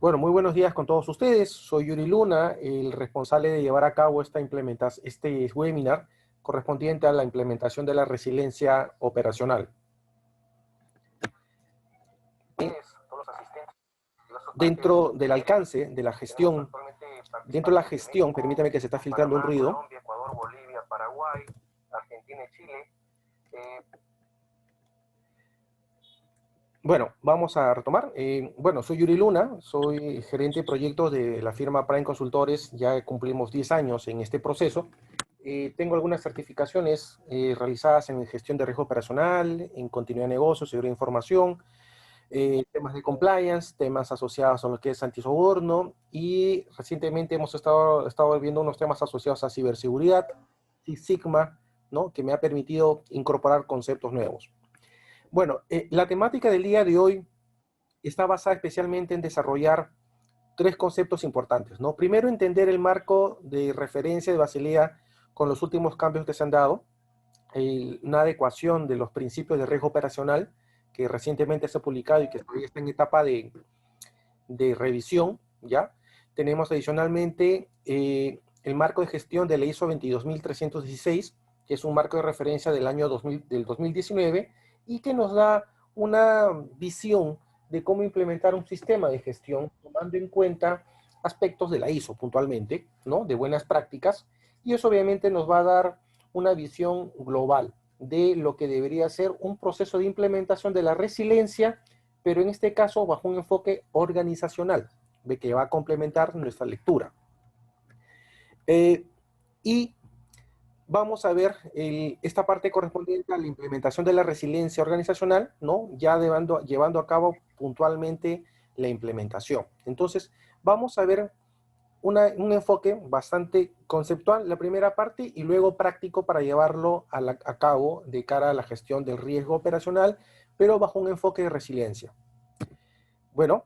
Bueno, muy buenos días con todos ustedes. Soy Yuri Luna, el responsable de llevar a cabo este webinar correspondiente a la implementación de la resiliencia operacional. Dentro del alcance de la gestión, permítame que se está filtrando un ruido. Colombia, Ecuador, Bolivia, Paraguay, Argentina y Chile. Bueno, vamos a retomar. Bueno, soy Yuri Luna, soy gerente de proyectos de la firma Prime Consultores. Ya cumplimos 10 años en este proceso. Tengo algunas certificaciones realizadas en gestión de riesgo operacional, en continuidad de negocios, seguridad de información, temas de compliance, temas asociados a lo que es antisoborno, y recientemente hemos estado viendo unos temas asociados a ciberseguridad, Six Sigma, ¿no? Que me ha permitido incorporar conceptos nuevos. Bueno, la temática del día de hoy está basada especialmente en desarrollar tres conceptos importantes, ¿no? Primero, entender el marco de referencia de Basilea con los últimos cambios que se han dado, una adecuación de los principios de riesgo operacional que recientemente se ha publicado y que todavía está en etapa de revisión, ¿ya? Tenemos adicionalmente el marco de gestión de la ISO 22316, que es un marco de referencia del año 2019 y que nos da una visión de cómo implementar un sistema de gestión tomando en cuenta aspectos de la ISO puntualmente, ¿no? De buenas prácticas, y eso obviamente nos va a dar una visión global de lo que debería ser un proceso de implementación de la resiliencia, pero en este caso bajo un enfoque organizacional, de que va a complementar nuestra lectura. Y vamos a ver esta parte correspondiente a la implementación de la resiliencia organizacional, ¿no? Ya llevando a cabo puntualmente la implementación. Entonces, vamos a ver un enfoque bastante conceptual, la primera parte, y luego práctico para llevarlo a cabo de cara a la gestión del riesgo operacional, pero bajo un enfoque de resiliencia. Bueno,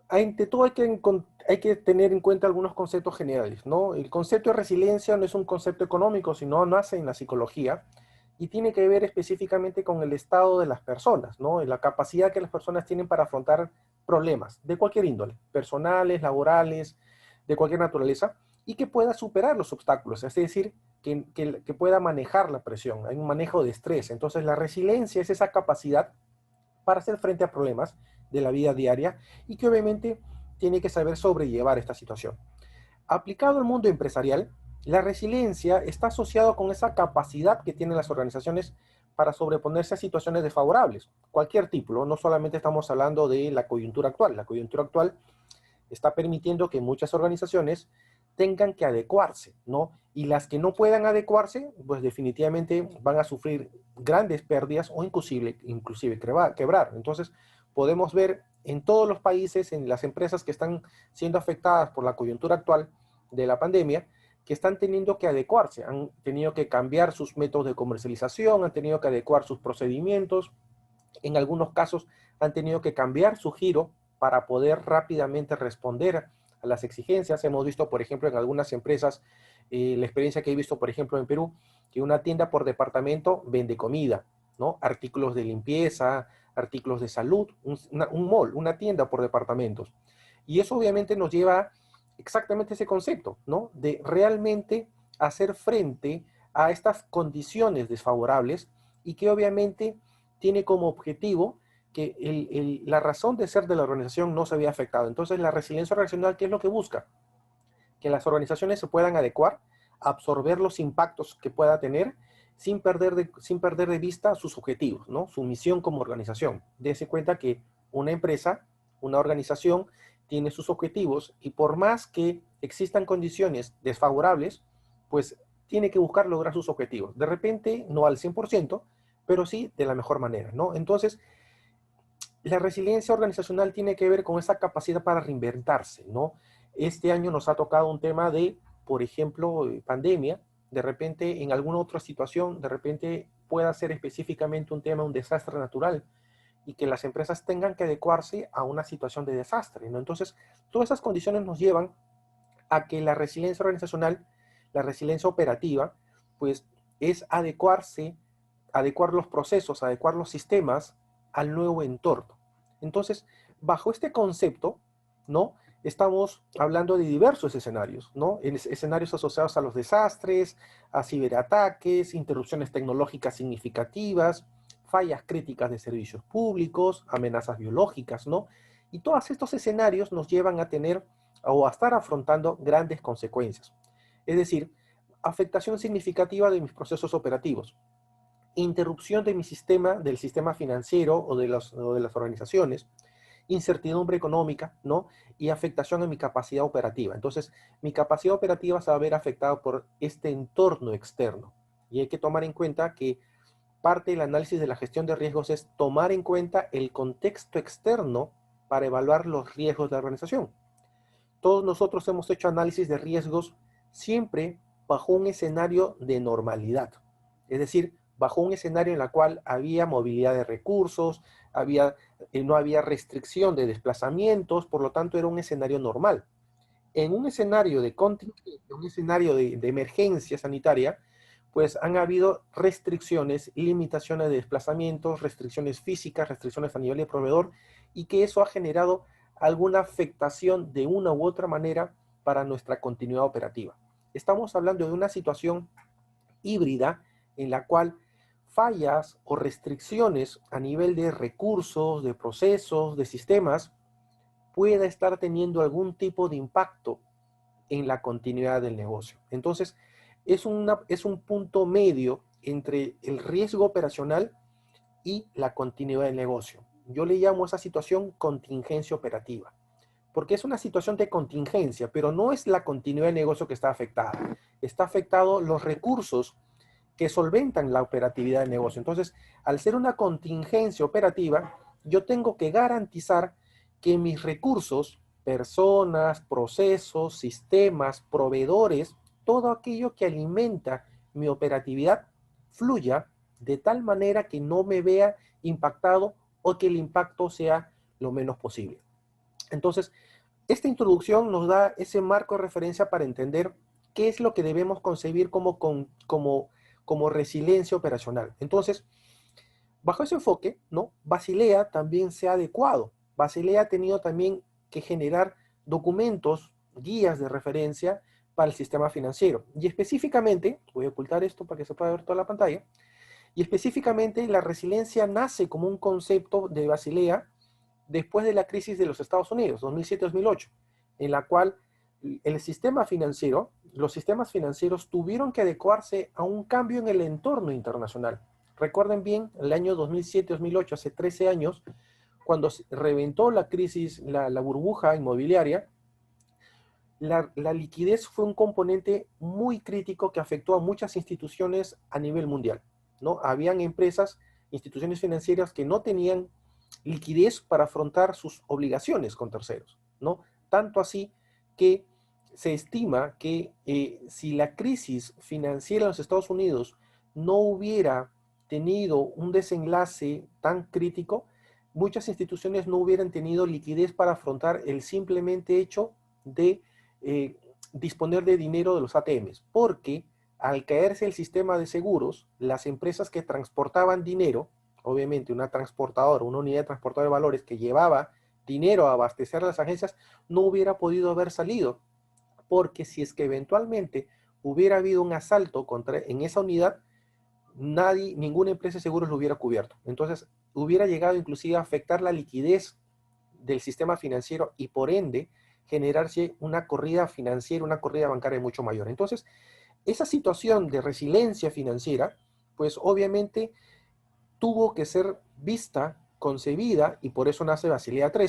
ante todo hay que tener en cuenta algunos conceptos generales, ¿no? El concepto de resiliencia no es un concepto económico, sino nace en la psicología y tiene que ver específicamente con el estado de las personas, ¿no? En la capacidad que las personas tienen para afrontar problemas de cualquier índole, personales, laborales, de cualquier naturaleza, y que pueda superar los obstáculos, es decir, que pueda manejar la presión, hay un manejo de estrés. Entonces la resiliencia es esa capacidad para hacer frente a problemas de la vida diaria y que obviamente tiene que saber sobrellevar esta situación. Aplicado al mundo empresarial, la resiliencia está asociada con esa capacidad que tienen las organizaciones para sobreponerse a situaciones desfavorables, cualquier tipo, no solamente estamos hablando de la coyuntura actual. La coyuntura actual está permitiendo que muchas organizaciones tengan que adecuarse, ¿no? Y las que no puedan adecuarse, pues definitivamente van a sufrir grandes pérdidas o inclusive quebrar. Entonces, podemos ver en todos los países, en las empresas que están siendo afectadas por la coyuntura actual de la pandemia, que están teniendo que adecuarse, han tenido que cambiar sus métodos de comercialización, han tenido que adecuar sus procedimientos, en algunos casos han tenido que cambiar su giro para poder rápidamente responder a las exigencias. Hemos visto, por ejemplo, en algunas empresas, la experiencia que he visto, por ejemplo, en Perú, que una tienda por departamento vende comida, ¿no? Artículos de limpieza, artículos de salud, un mall, una tienda por departamentos. Y eso obviamente nos lleva exactamente ese concepto, ¿no? De realmente hacer frente a estas condiciones desfavorables y que obviamente tiene como objetivo que la razón de ser de la organización no se había afectado. Entonces, la resiliencia organizacional, ¿qué es lo que busca? Que las organizaciones se puedan adecuar, absorber los impactos que pueda tener sin perder de vista sus objetivos, ¿no? Su misión como organización. Dese cuenta que una empresa, una organización, tiene sus objetivos y por más que existan condiciones desfavorables, pues tiene que buscar lograr sus objetivos. De repente, no al 100%, pero sí de la mejor manera, ¿no? Entonces, la resiliencia organizacional tiene que ver con esa capacidad para reinventarse, ¿no? Este año nos ha tocado un tema de, por ejemplo, pandemia. De repente, en alguna otra situación, de repente pueda ser específicamente un tema, un desastre natural, y que las empresas tengan que adecuarse a una situación de desastre, ¿no? Entonces, todas esas condiciones nos llevan a que la resiliencia organizacional, la resiliencia operativa, pues es adecuar los procesos, adecuar los sistemas al nuevo entorno. Entonces, bajo este concepto, ¿no? Estamos hablando de diversos escenarios, ¿no? Escenarios asociados a los desastres, a ciberataques, interrupciones tecnológicas significativas, fallas críticas de servicios públicos, amenazas biológicas, ¿no? Y todos estos escenarios nos llevan a tener o a estar afrontando grandes consecuencias. Es decir, afectación significativa de mis procesos operativos, interrupción de mi sistema, del sistema financiero o de las organizaciones, incertidumbre económica, ¿no? Y afectación en mi capacidad operativa. Entonces, mi capacidad operativa se va a ver afectada por este entorno externo. Y hay que tomar en cuenta que parte del análisis de la gestión de riesgos es tomar en cuenta el contexto externo para evaluar los riesgos de la organización. Todos nosotros hemos hecho análisis de riesgos siempre bajo un escenario de normalidad. Es decir, bajo un escenario en el cual había movilidad de recursos, no había restricción de desplazamientos, por lo tanto era un escenario normal. En un escenario de contingencia, un escenario de emergencia sanitaria, pues han habido restricciones, limitaciones de desplazamientos, restricciones físicas, restricciones a nivel de proveedor, y que eso ha generado alguna afectación de una u otra manera para nuestra continuidad operativa. Estamos hablando de una situación híbrida en la cual fallas o restricciones a nivel de recursos, de procesos, de sistemas, pueda estar teniendo algún tipo de impacto en la continuidad del negocio. Entonces, es un punto medio entre el riesgo operacional y la continuidad del negocio. Yo le llamo a esa situación contingencia operativa, porque es una situación de contingencia, pero no es la continuidad del negocio que está afectada. Está afectado los recursos que solventan la operatividad del negocio. Entonces, al ser una contingencia operativa, yo tengo que garantizar que mis recursos, personas, procesos, sistemas, proveedores, todo aquello que alimenta mi operatividad, fluya de tal manera que no me vea impactado o que el impacto sea lo menos posible. Entonces, esta introducción nos da ese marco de referencia para entender qué es lo que debemos concebir como resiliencia operacional. Entonces, bajo ese enfoque, ¿no? Basilea también se ha adecuado. Basilea ha tenido también que generar documentos, guías de referencia para el sistema financiero. Y específicamente, voy a ocultar esto para que se pueda ver toda la pantalla, y específicamente la resiliencia nace como un concepto de Basilea después de la crisis de los Estados Unidos, 2007-2008, en la cual el sistema financiero, los sistemas financieros tuvieron que adecuarse a un cambio en el entorno internacional. Recuerden bien, el año 2007-2008, hace 13 años, cuando reventó la crisis, la burbuja inmobiliaria, la liquidez fue un componente muy crítico que afectó a muchas instituciones a nivel mundial, ¿no? Habían empresas, instituciones financieras que no tenían liquidez para afrontar sus obligaciones con terceros, ¿no? Tanto así que se estima que si la crisis financiera en los Estados Unidos no hubiera tenido un desenlace tan crítico, muchas instituciones no hubieran tenido liquidez para afrontar el simplemente hecho de eh, disponer de dinero de los ATMs, porque al caerse el sistema de seguros, las empresas que transportaban dinero, obviamente una transportadora, una unidad de transportador de valores que llevaba dinero a abastecer a las agencias, no hubiera podido haber salido, porque si es que eventualmente hubiera habido un asalto en esa unidad, ninguna empresa de seguros lo hubiera cubierto. Entonces, hubiera llegado inclusive a afectar la liquidez del sistema financiero y por ende generarse una corrida financiera, una corrida bancaria mucho mayor. Entonces, esa situación de resiliencia financiera, pues obviamente tuvo que ser vista, concebida, y por eso nace Basilea III,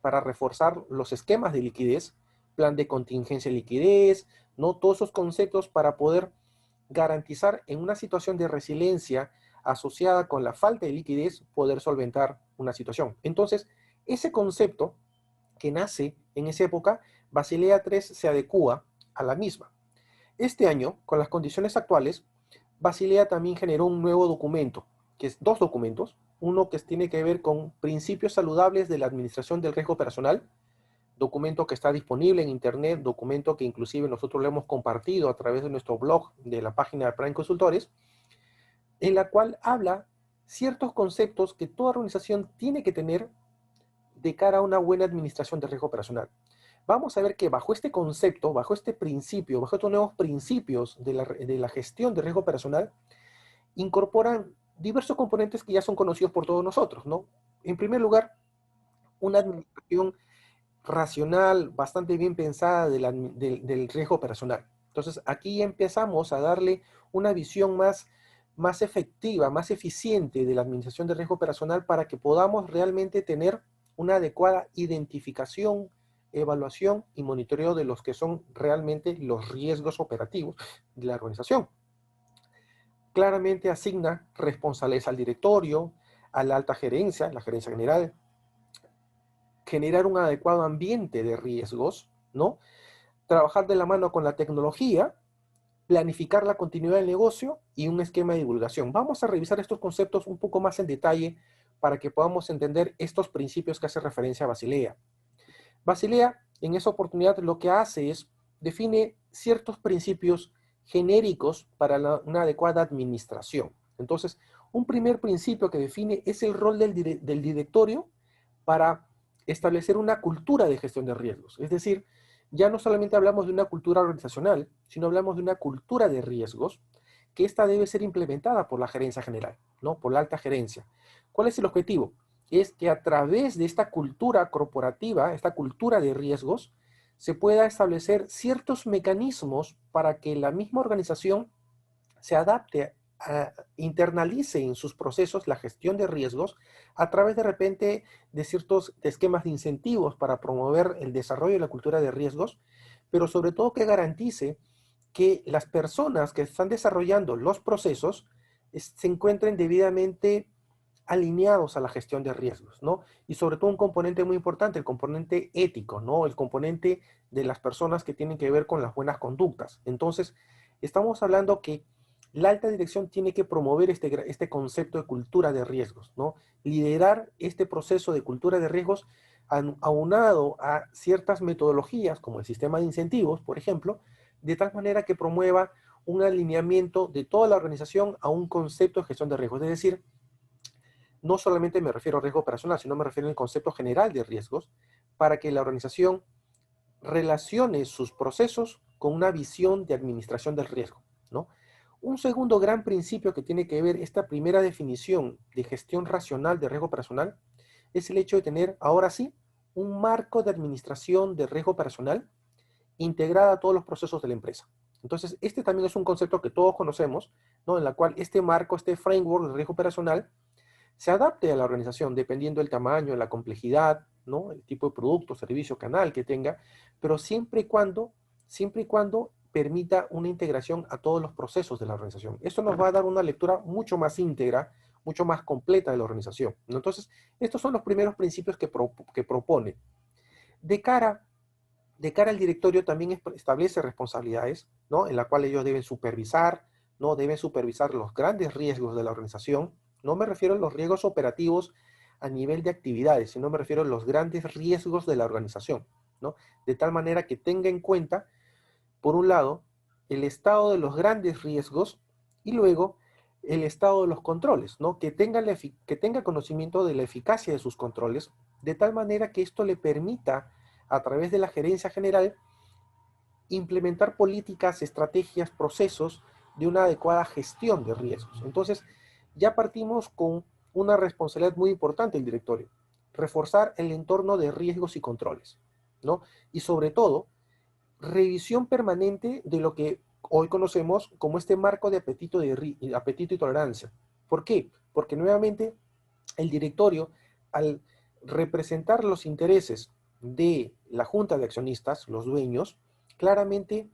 para reforzar los esquemas de liquidez, plan de contingencia de liquidez, ¿no? Todos esos conceptos para poder garantizar en una situación de resiliencia asociada con la falta de liquidez, poder solventar una situación. Entonces, ese concepto que nace en esa época, Basilea III se adecúa a la misma. Este año, con las condiciones actuales, Basilea también generó un nuevo documento, que es dos documentos, uno que tiene que ver con principios saludables de la administración del riesgo operacional, documento que está disponible en internet, documento que inclusive nosotros lo hemos compartido a través de nuestro blog de la página de Prime Consultores, en la cual habla ciertos conceptos que toda organización tiene que tener de cara a una buena administración de riesgo operacional? Vamos a ver que bajo este concepto, bajo este principio, bajo estos nuevos principios de la gestión de riesgo operacional, incorporan diversos componentes que ya son conocidos por todos nosotros, ¿no? En primer lugar, una administración racional, bastante bien pensada del riesgo operacional. Entonces, aquí empezamos a darle una visión más efectiva, más eficiente de la administración de riesgo operacional para que podamos realmente tener una adecuada identificación, evaluación y monitoreo de los que son realmente los riesgos operativos de la organización. Claramente asigna responsabilidades al directorio, a la alta gerencia, la gerencia general, generar un adecuado ambiente de riesgos, ¿no? Trabajar de la mano con la tecnología, planificar la continuidad del negocio y un esquema de divulgación. Vamos a revisar estos conceptos un poco más en detalle para que podamos entender estos principios que hace referencia a Basilea. Basilea, en esa oportunidad, lo que hace es define ciertos principios genéricos para una adecuada administración. Entonces, un primer principio que define es el rol del directorio para establecer una cultura de gestión de riesgos. Es decir, ya no solamente hablamos de una cultura organizacional, sino hablamos de una cultura de riesgos que esta debe ser implementada por la gerencia general, ¿no? Por la alta gerencia. ¿Cuál es el objetivo? Es que a través de esta cultura corporativa, esta cultura de riesgos, se pueda establecer ciertos mecanismos para que la misma organización se adapte, internalice en sus procesos la gestión de riesgos a través de repente de ciertos esquemas de incentivos para promover el desarrollo de la cultura de riesgos, pero sobre todo que garantice que las personas que están desarrollando los procesos se encuentren debidamente alineados a la gestión de riesgos, ¿no? Y sobre todo un componente muy importante, el componente ético, ¿no? El componente de las personas que tienen que ver con las buenas conductas. Entonces, estamos hablando que la alta dirección tiene que promover este concepto de cultura de riesgos, ¿no? Liderar este proceso de cultura de riesgos aunado a ciertas metodologías, como el sistema de incentivos, por ejemplo, de tal manera que promueva un alineamiento de toda la organización a un concepto de gestión de riesgos. Es decir, no solamente me refiero a riesgo operacional, sino me refiero al concepto general de riesgos, para que la organización relacione sus procesos con una visión de administración del riesgo, ¿no? Un segundo gran principio que tiene que ver esta primera definición de gestión racional de riesgo operacional es el hecho de tener, ahora sí, un marco de administración de riesgo operacional integrada a todos los procesos de la empresa. Entonces, este también es un concepto que todos conocemos, ¿no? En la cual este marco, este framework de riesgo operacional se adapte a la organización dependiendo del tamaño, la complejidad, ¿no? El tipo de producto, servicio, canal que tenga, pero siempre y cuando permita una integración a todos los procesos de la organización. Esto nos va a dar una lectura mucho más íntegra, mucho más completa de la organización, ¿no? Entonces, estos son los primeros principios que propone. De cara, de cara al directorio también establece responsabilidades, ¿no? En la cual ellos deben supervisar, ¿no? Deben supervisar los grandes riesgos de la organización. No me refiero a los riesgos operativos a nivel de actividades, sino me refiero a los grandes riesgos de la organización, ¿no? De tal manera que tenga en cuenta, por un lado, el estado de los grandes riesgos y luego el estado de los controles, ¿no? Que tenga conocimiento de la eficacia de sus controles, de tal manera que esto le permita, a través de la gerencia general, implementar políticas, estrategias, procesos de una adecuada gestión de riesgos. Entonces, ya partimos con una responsabilidad muy importante del directorio, reforzar el entorno de riesgos y controles, ¿no? Y sobre todo, revisión permanente de lo que hoy conocemos como este marco de apetito y tolerancia. ¿Por qué? Porque nuevamente el directorio, al representar los intereses de la junta de accionistas, los dueños, claramente,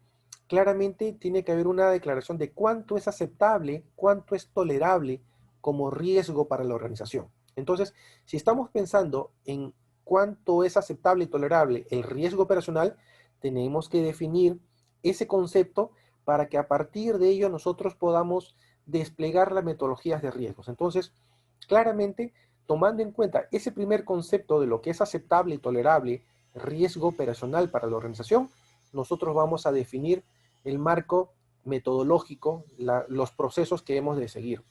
claramente tiene que haber una declaración de cuánto es aceptable, cuánto es tolerable como riesgo para la organización. Entonces, si estamos pensando en cuánto es aceptable y tolerable el riesgo operacional, tenemos que definir ese concepto para que a partir de ello nosotros podamos desplegar las metodologías de riesgos. Entonces, claramente, tomando en cuenta ese primer concepto de lo que es aceptable y tolerable riesgo operacional para la organización, nosotros vamos a definir el marco metodológico, los procesos que hemos de seguir.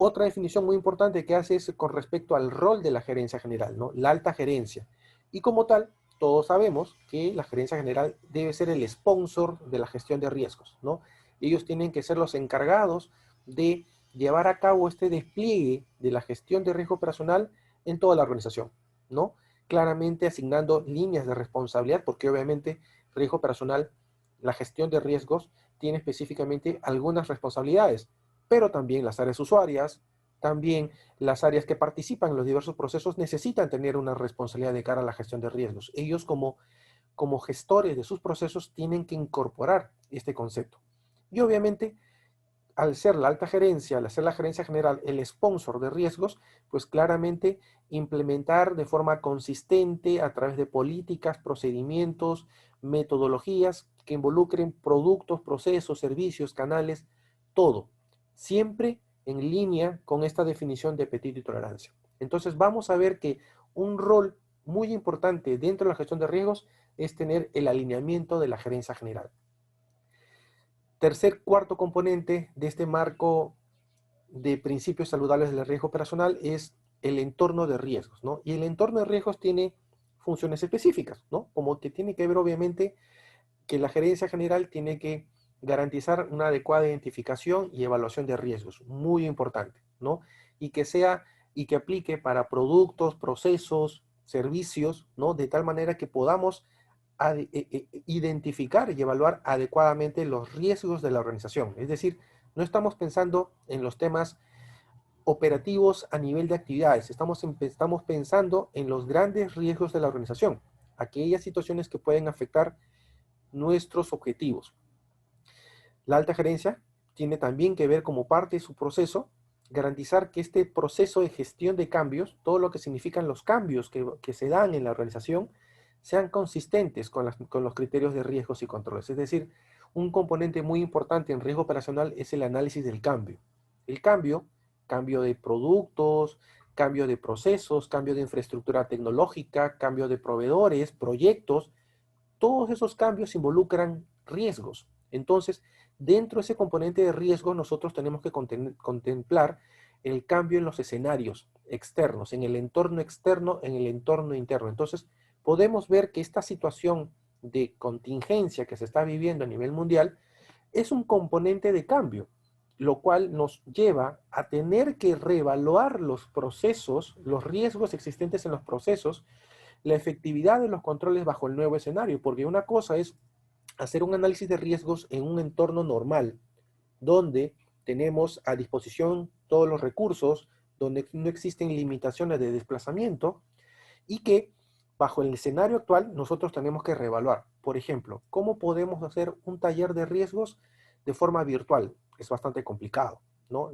Otra definición muy importante que hace es con respecto al rol de la gerencia general, ¿no? La alta gerencia. Y como tal, todos sabemos que la gerencia general debe ser el sponsor de la gestión de riesgos, ¿no? Ellos tienen que ser los encargados de llevar a cabo este despliegue de la gestión de riesgo operacional en toda la organización, ¿no? Claramente asignando líneas de responsabilidad, porque obviamente riesgo operacional, la gestión de riesgos, tiene específicamente algunas responsabilidades, pero también las áreas usuarias, también las áreas que participan en los diversos procesos necesitan tener una responsabilidad de cara a la gestión de riesgos. Ellos como gestores de sus procesos tienen que incorporar este concepto. Y obviamente, al ser la alta gerencia, al ser la gerencia general el sponsor de riesgos, pues claramente implementar de forma consistente a través de políticas, procedimientos, metodologías que involucren productos, procesos, servicios, canales, todo, siempre en línea con esta definición de apetito y tolerancia. Entonces vamos a ver que un rol muy importante dentro de la gestión de riesgos es tener el alineamiento de la gerencia general. Tercer, cuarto componente de este marco de principios saludables del riesgo operacional es el entorno de riesgos, ¿no? Y el entorno de riesgos tiene funciones específicas, ¿no? Como que tiene que ver, obviamente, que la gerencia general tiene que garantizar una adecuada identificación y evaluación de riesgos, muy importante, ¿no? Y que sea, y que aplique para productos, procesos, servicios, ¿no? De tal manera que podamos identificar y evaluar adecuadamente los riesgos de la organización. Es decir, no estamos pensando en los temas operativos a nivel de actividades, estamos pensando en los grandes riesgos de la organización, aquellas situaciones que pueden afectar nuestros objetivos. La alta gerencia tiene también que ver como parte de su proceso garantizar que este proceso de gestión de cambios, todo lo que significan los cambios que se dan en la organización, sean consistentes con los criterios de riesgos y controles. Es decir, un componente muy importante en riesgo operacional es el análisis del cambio. El cambio de productos, cambio de procesos, cambio de infraestructura tecnológica, cambio de proveedores, proyectos, todos esos cambios involucran riesgos. Entonces, dentro de ese componente de riesgo, nosotros tenemos que contemplar el cambio en los escenarios externos, en el entorno externo, en el entorno interno. Entonces, podemos ver que esta situación de contingencia que se está viviendo a nivel mundial es un componente de cambio, lo cual nos lleva a tener que reevaluar los procesos, los riesgos existentes en los procesos, la efectividad de los controles bajo el nuevo escenario, porque una cosa es hacer un análisis de riesgos en un entorno normal, donde tenemos a disposición todos los recursos, donde no existen limitaciones de desplazamiento y que bajo el escenario actual nosotros tenemos que reevaluar. Por ejemplo, ¿cómo podemos hacer un taller de riesgos de forma virtual? Es bastante complicado, ¿no?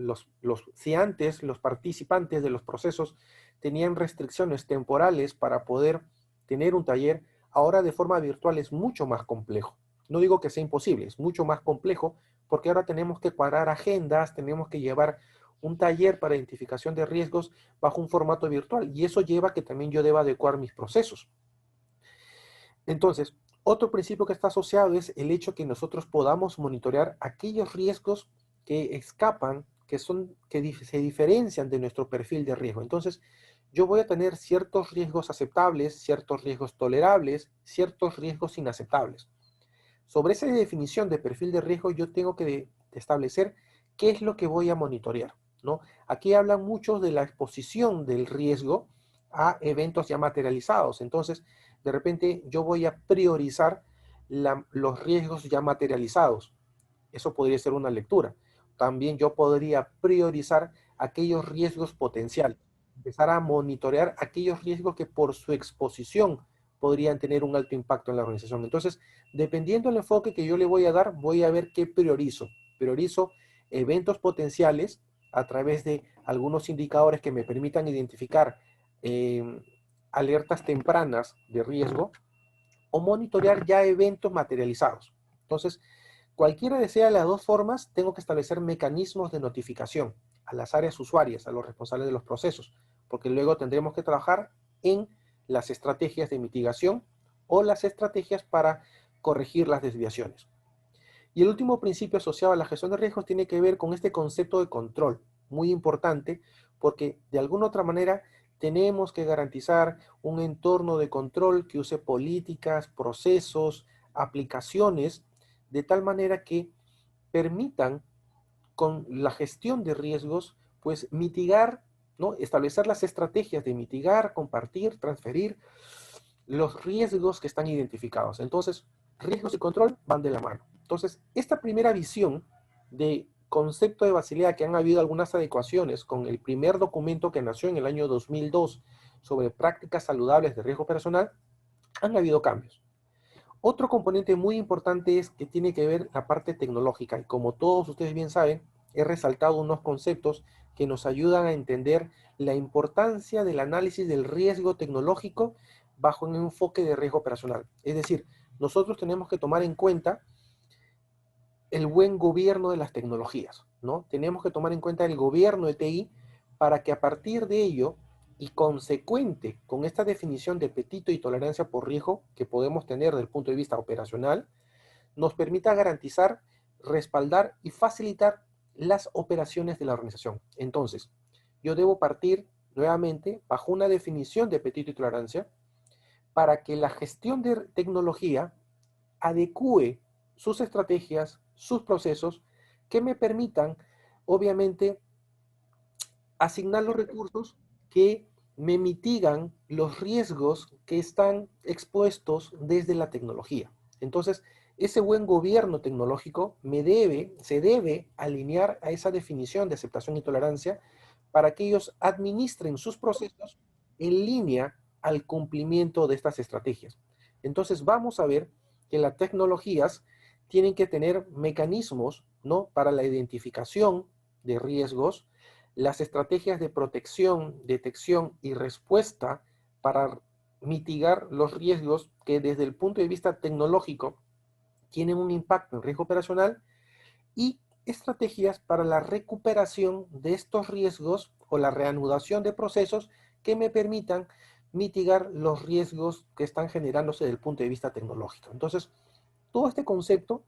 Si antes los participantes de los procesos tenían restricciones temporales para poder tener un taller, ahora de forma virtual es mucho más complejo. No digo que sea imposible, es mucho más complejo porque ahora tenemos que cuadrar agendas, tenemos que llevar un taller para identificación de riesgos bajo un formato virtual y eso lleva a que también yo deba adecuar mis procesos. Entonces, otro principio que está asociado es el hecho que nosotros podamos monitorear aquellos riesgos que escapan, que se diferencian de nuestro perfil de riesgo. Entonces, yo voy a tener ciertos riesgos aceptables, ciertos riesgos tolerables, ciertos riesgos inaceptables. Sobre esa definición de perfil de riesgo, yo tengo que establecer qué es lo que voy a monitorear, ¿no? Aquí hablan muchos de la exposición del riesgo a eventos ya materializados. Entonces, de repente yo voy a priorizar los riesgos ya materializados. Eso podría ser una lectura. También yo podría priorizar aquellos riesgos potenciales, empezar a monitorear aquellos riesgos que por su exposición podrían tener un alto impacto en la organización. Entonces, dependiendo del enfoque que yo le voy a dar, voy a ver qué priorizo. Priorizo eventos potenciales a través de algunos indicadores que me permitan identificar alertas tempranas de riesgo o monitorear ya eventos materializados. Entonces, cualquiera de sea las dos formas, tengo que establecer mecanismos de notificación a las áreas usuarias, a los responsables de los procesos, porque luego tendremos que trabajar en las estrategias de mitigación o las estrategias para corregir las desviaciones. Y el último principio asociado a la gestión de riesgos tiene que ver con este concepto de control. muy importante porque de alguna otra manera tenemos que garantizar un entorno de control que use políticas, procesos, aplicaciones, de tal manera que permitan con la gestión de riesgos, pues mitigar, ¿no? Establecer las estrategias de mitigar, compartir, transferir los riesgos que están identificados. Entonces, riesgos y control van de la mano. Entonces, esta primera visión de concepto de Basilea, que han habido algunas adecuaciones con el primer documento que nació en el año 2002 sobre prácticas saludables de riesgo operacional, han habido cambios. Otro componente muy importante es que tiene que ver la parte tecnológica. Y como todos ustedes bien saben, he resaltado unos conceptos que nos ayudan a entender la importancia del análisis del riesgo tecnológico bajo un enfoque de riesgo operacional. Es decir, nosotros tenemos que tomar en cuenta el buen gobierno de las tecnologías, ¿no? Tenemos que tomar en cuenta el gobierno de TI para que a partir de ello y consecuente con esta definición de apetito y tolerancia por riesgo que podemos tener desde el punto de vista operacional, nos permita garantizar, respaldar y facilitar las operaciones de la organización. Entonces, yo debo partir nuevamente bajo una definición de apetito y tolerancia para que la gestión de tecnología adecue sus estrategias, sus procesos, que me permitan, obviamente, asignar los recursos que me mitigan los riesgos que están expuestos desde la tecnología. Entonces, ese buen gobierno tecnológico se debe alinear a esa definición de aceptación y tolerancia para que ellos administren sus procesos en línea al cumplimiento de estas estrategias. Entonces, vamos a ver que las tecnologías tienen que tener mecanismos, ¿no?, para la identificación de riesgos, las estrategias de protección, detección y respuesta para mitigar los riesgos que desde el punto de vista tecnológico tienen un impacto en riesgo operacional y estrategias para la recuperación de estos riesgos o la reanudación de procesos que me permitan mitigar los riesgos que están generándose desde el punto de vista tecnológico. Entonces, todo este concepto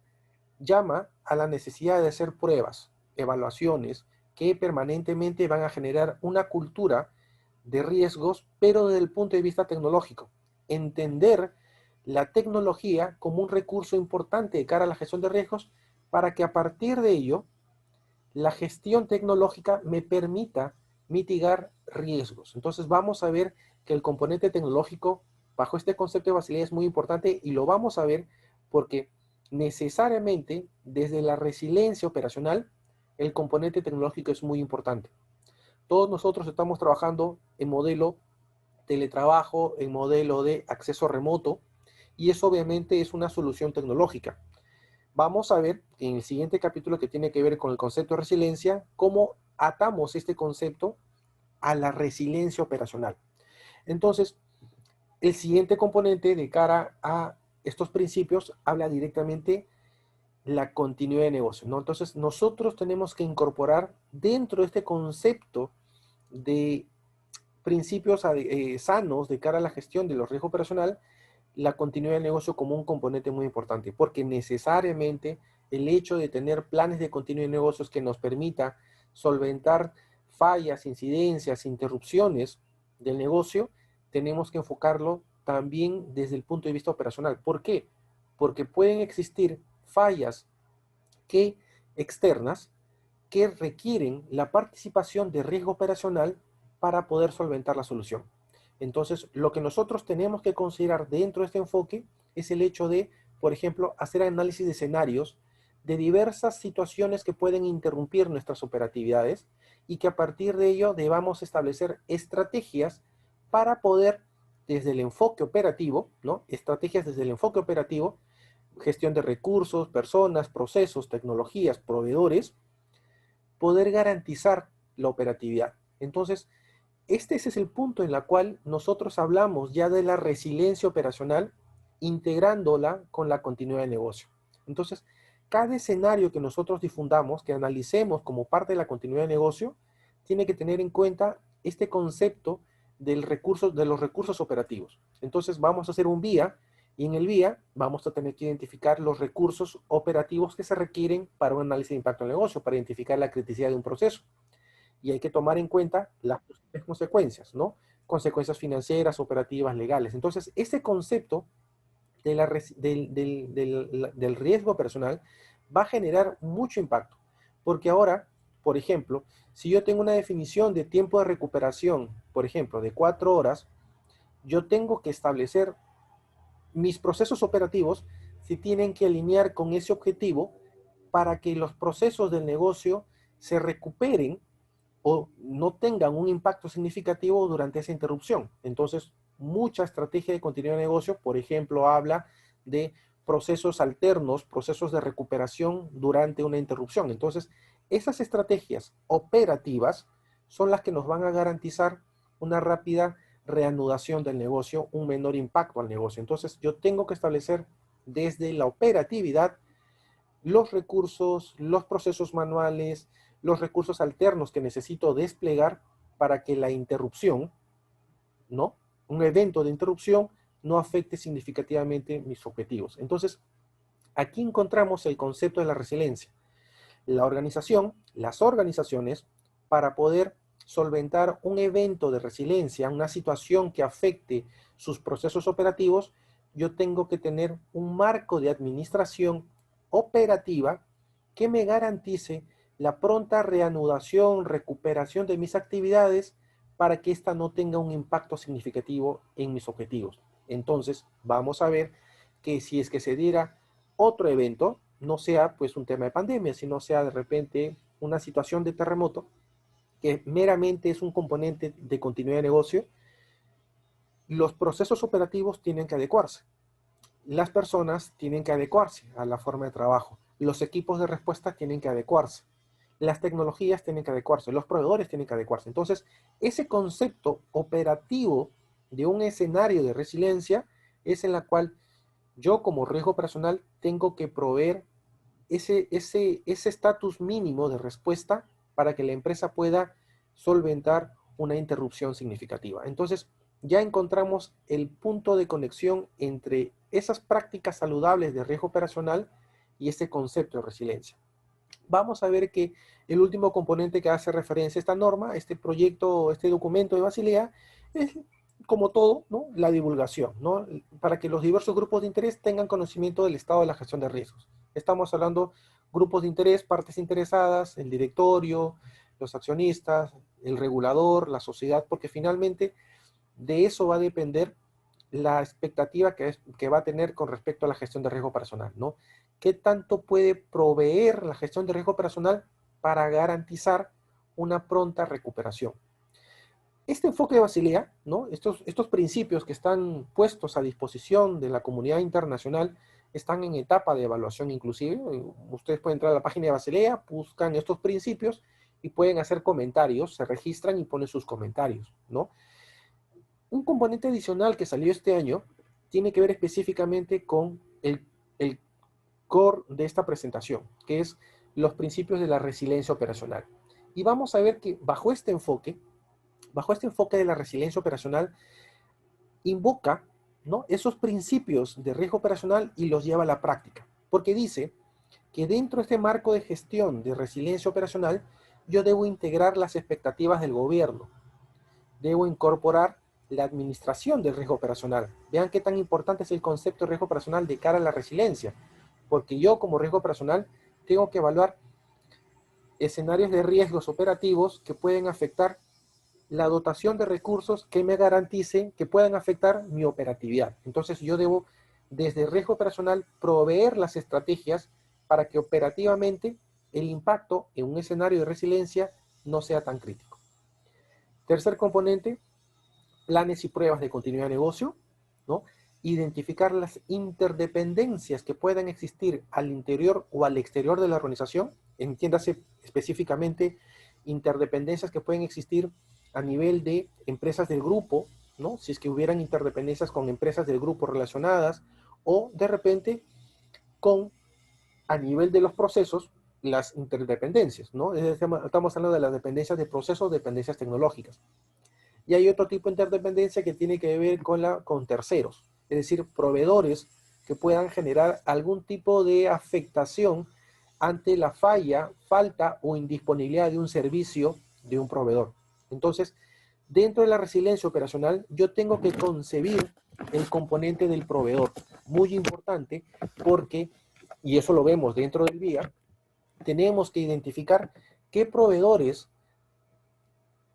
llama a la necesidad de hacer pruebas, evaluaciones, que permanentemente van a generar una cultura de riesgos, pero desde el punto de vista tecnológico. Entender la tecnología como un recurso importante de cara a la gestión de riesgos para que a partir de ello la gestión tecnológica me permita mitigar riesgos. Entonces vamos a ver que el componente tecnológico bajo este concepto de Basilea es muy importante y lo vamos a ver porque necesariamente desde la resiliencia operacional el componente tecnológico es muy importante. Todos nosotros estamos trabajando en modelo teletrabajo, en modelo de acceso remoto y eso obviamente es una solución tecnológica. Vamos a ver en el siguiente capítulo que tiene que ver con el concepto de resiliencia, cómo atamos este concepto a la resiliencia operacional. Entonces, el siguiente componente de cara a estos principios habla directamente la continuidad de negocio, ¿no? Entonces, nosotros tenemos que incorporar dentro de este concepto de principios sanos de cara a la gestión de los riesgos operacional, la continuidad del negocio como un componente muy importante, porque necesariamente el hecho de tener planes de continuidad de negocios que nos permita solventar fallas, incidencias, interrupciones del negocio, tenemos que enfocarlo también desde el punto de vista operacional. ¿Por qué? Porque pueden existir fallas que, externas que requieren la participación de riesgo operacional para poder solventar la solución. Entonces, lo que nosotros tenemos que considerar dentro de este enfoque es el hecho de, por ejemplo, hacer análisis de escenarios de diversas situaciones que pueden interrumpir nuestras operatividades y que a partir de ello debamos establecer estrategias para poder, desde el enfoque operativo, ¿no? Estrategias desde el enfoque operativo, gestión de recursos, personas, procesos, tecnologías, proveedores, poder garantizar la operatividad. Entonces, ese es el punto en el cual nosotros hablamos ya de la resiliencia operacional, integrándola con la continuidad de negocio. Entonces, cada escenario que nosotros difundamos, que analicemos como parte de la continuidad de negocio, tiene que tener en cuenta este concepto de los recursos operativos. Entonces, vamos a hacer un vía y en el vía vamos a tener que identificar los recursos operativos que se requieren para un análisis de impacto en el negocio, para identificar la criticidad de un proceso. y hay que tomar en cuenta las posibles consecuencias, ¿no? Consecuencias financieras, operativas, legales. Entonces, ese concepto de del riesgo personal va a generar mucho impacto, porque ahora, por ejemplo, si yo tengo una definición de tiempo de recuperación, por ejemplo, de 4 horas, yo tengo que establecer mis procesos operativos se tienen que alinear con ese objetivo para que los procesos del negocio se recuperen o no tengan un impacto significativo durante esa interrupción. Entonces, mucha estrategia de continuidad de negocio, por ejemplo, habla de procesos alternos, procesos de recuperación durante una interrupción. Entonces, esas estrategias operativas son las que nos van a garantizar una rápida reanudación del negocio, un menor impacto al negocio. Entonces, yo tengo que establecer desde la operatividad los recursos, los procesos manuales, los recursos alternos que necesito desplegar para que la interrupción, ¿no? Un evento de interrupción no afecte significativamente mis objetivos. Entonces, aquí encontramos el concepto de la resiliencia. La organización, las organizaciones, para poder solventar un evento de resiliencia, una situación que afecte sus procesos operativos, yo tengo que tener un marco de administración operativa que me garantice la pronta reanudación, recuperación de mis actividades para que ésta no tenga un impacto significativo en mis objetivos. Entonces, vamos a ver que si es que se diera otro evento, no sea pues un tema de pandemia, sino sea de repente una situación de terremoto, que meramente es un componente de continuidad de negocio, los procesos operativos tienen que adecuarse. Las personas tienen que adecuarse a la forma de trabajo. Los equipos de respuesta tienen que adecuarse. Las tecnologías tienen que adecuarse. Los proveedores tienen que adecuarse. Entonces, ese concepto operativo de un escenario de resiliencia es en la cual yo como riesgo personal tengo que proveer ese estatus mínimo de respuesta para que la empresa pueda solventar una interrupción significativa. Entonces, ya encontramos el punto de conexión entre esas prácticas saludables de riesgo operacional y este concepto de resiliencia. Vamos a ver que el último componente que hace referencia a esta norma, este proyecto, este documento de Basilea, es como todo, ¿no? La divulgación, ¿no? Para que los diversos grupos de interés tengan conocimiento del estado de la gestión de riesgos. Estamos hablando grupos de interés, partes interesadas, el directorio, los accionistas, el regulador, la sociedad, porque finalmente de eso va a depender la expectativa que va a tener con respecto a la gestión de riesgo personal, ¿no? ¿Qué tanto puede proveer la gestión de riesgo personal para garantizar una pronta recuperación? Este enfoque de Basilea, ¿no? Estos principios que están puestos a disposición de la comunidad internacional están en etapa de evaluación inclusive. Ustedes pueden entrar a la página de Basilea, buscan estos principios y pueden hacer comentarios, se registran y ponen sus comentarios, ¿no? Un componente adicional que salió este año tiene que ver específicamente con el core de esta presentación, que es los principios de la resiliencia operacional. Y vamos a ver que bajo este enfoque de la resiliencia operacional, invoca, ¿no?, esos principios de riesgo operacional y los lleva a la práctica. Porque dice que dentro de este marco de gestión de resiliencia operacional, yo debo integrar las expectativas del gobierno, debo incorporar la administración del riesgo operacional. Vean qué tan importante es el concepto de riesgo operacional de cara a la resiliencia, porque yo como riesgo operacional tengo que evaluar escenarios de riesgos operativos que pueden afectar la dotación de recursos que me garanticen que puedan afectar mi operatividad. Entonces yo debo, desde riesgo operacional, proveer las estrategias para que operativamente el impacto en un escenario de resiliencia no sea tan crítico. Tercer componente, planes y pruebas de continuidad de negocio, ¿no? Identificar las interdependencias que puedan existir al interior o al exterior de la organización, entiéndase específicamente interdependencias que pueden existir a nivel de empresas del grupo, ¿no? Si es que hubieran interdependencias con empresas del grupo relacionadas, o de repente con, a nivel de los procesos, las interdependencias, ¿no? Estamos hablando de las dependencias de procesos, dependencias tecnológicas. Y hay otro tipo de interdependencia que tiene que ver con terceros, es decir, proveedores que puedan generar algún tipo de afectación ante la falla, falta o indisponibilidad de un servicio de un proveedor. Entonces, dentro de la resiliencia operacional, yo tengo que concebir el componente del proveedor. Muy importante porque, y eso lo vemos dentro del VIA, tenemos que identificar qué proveedores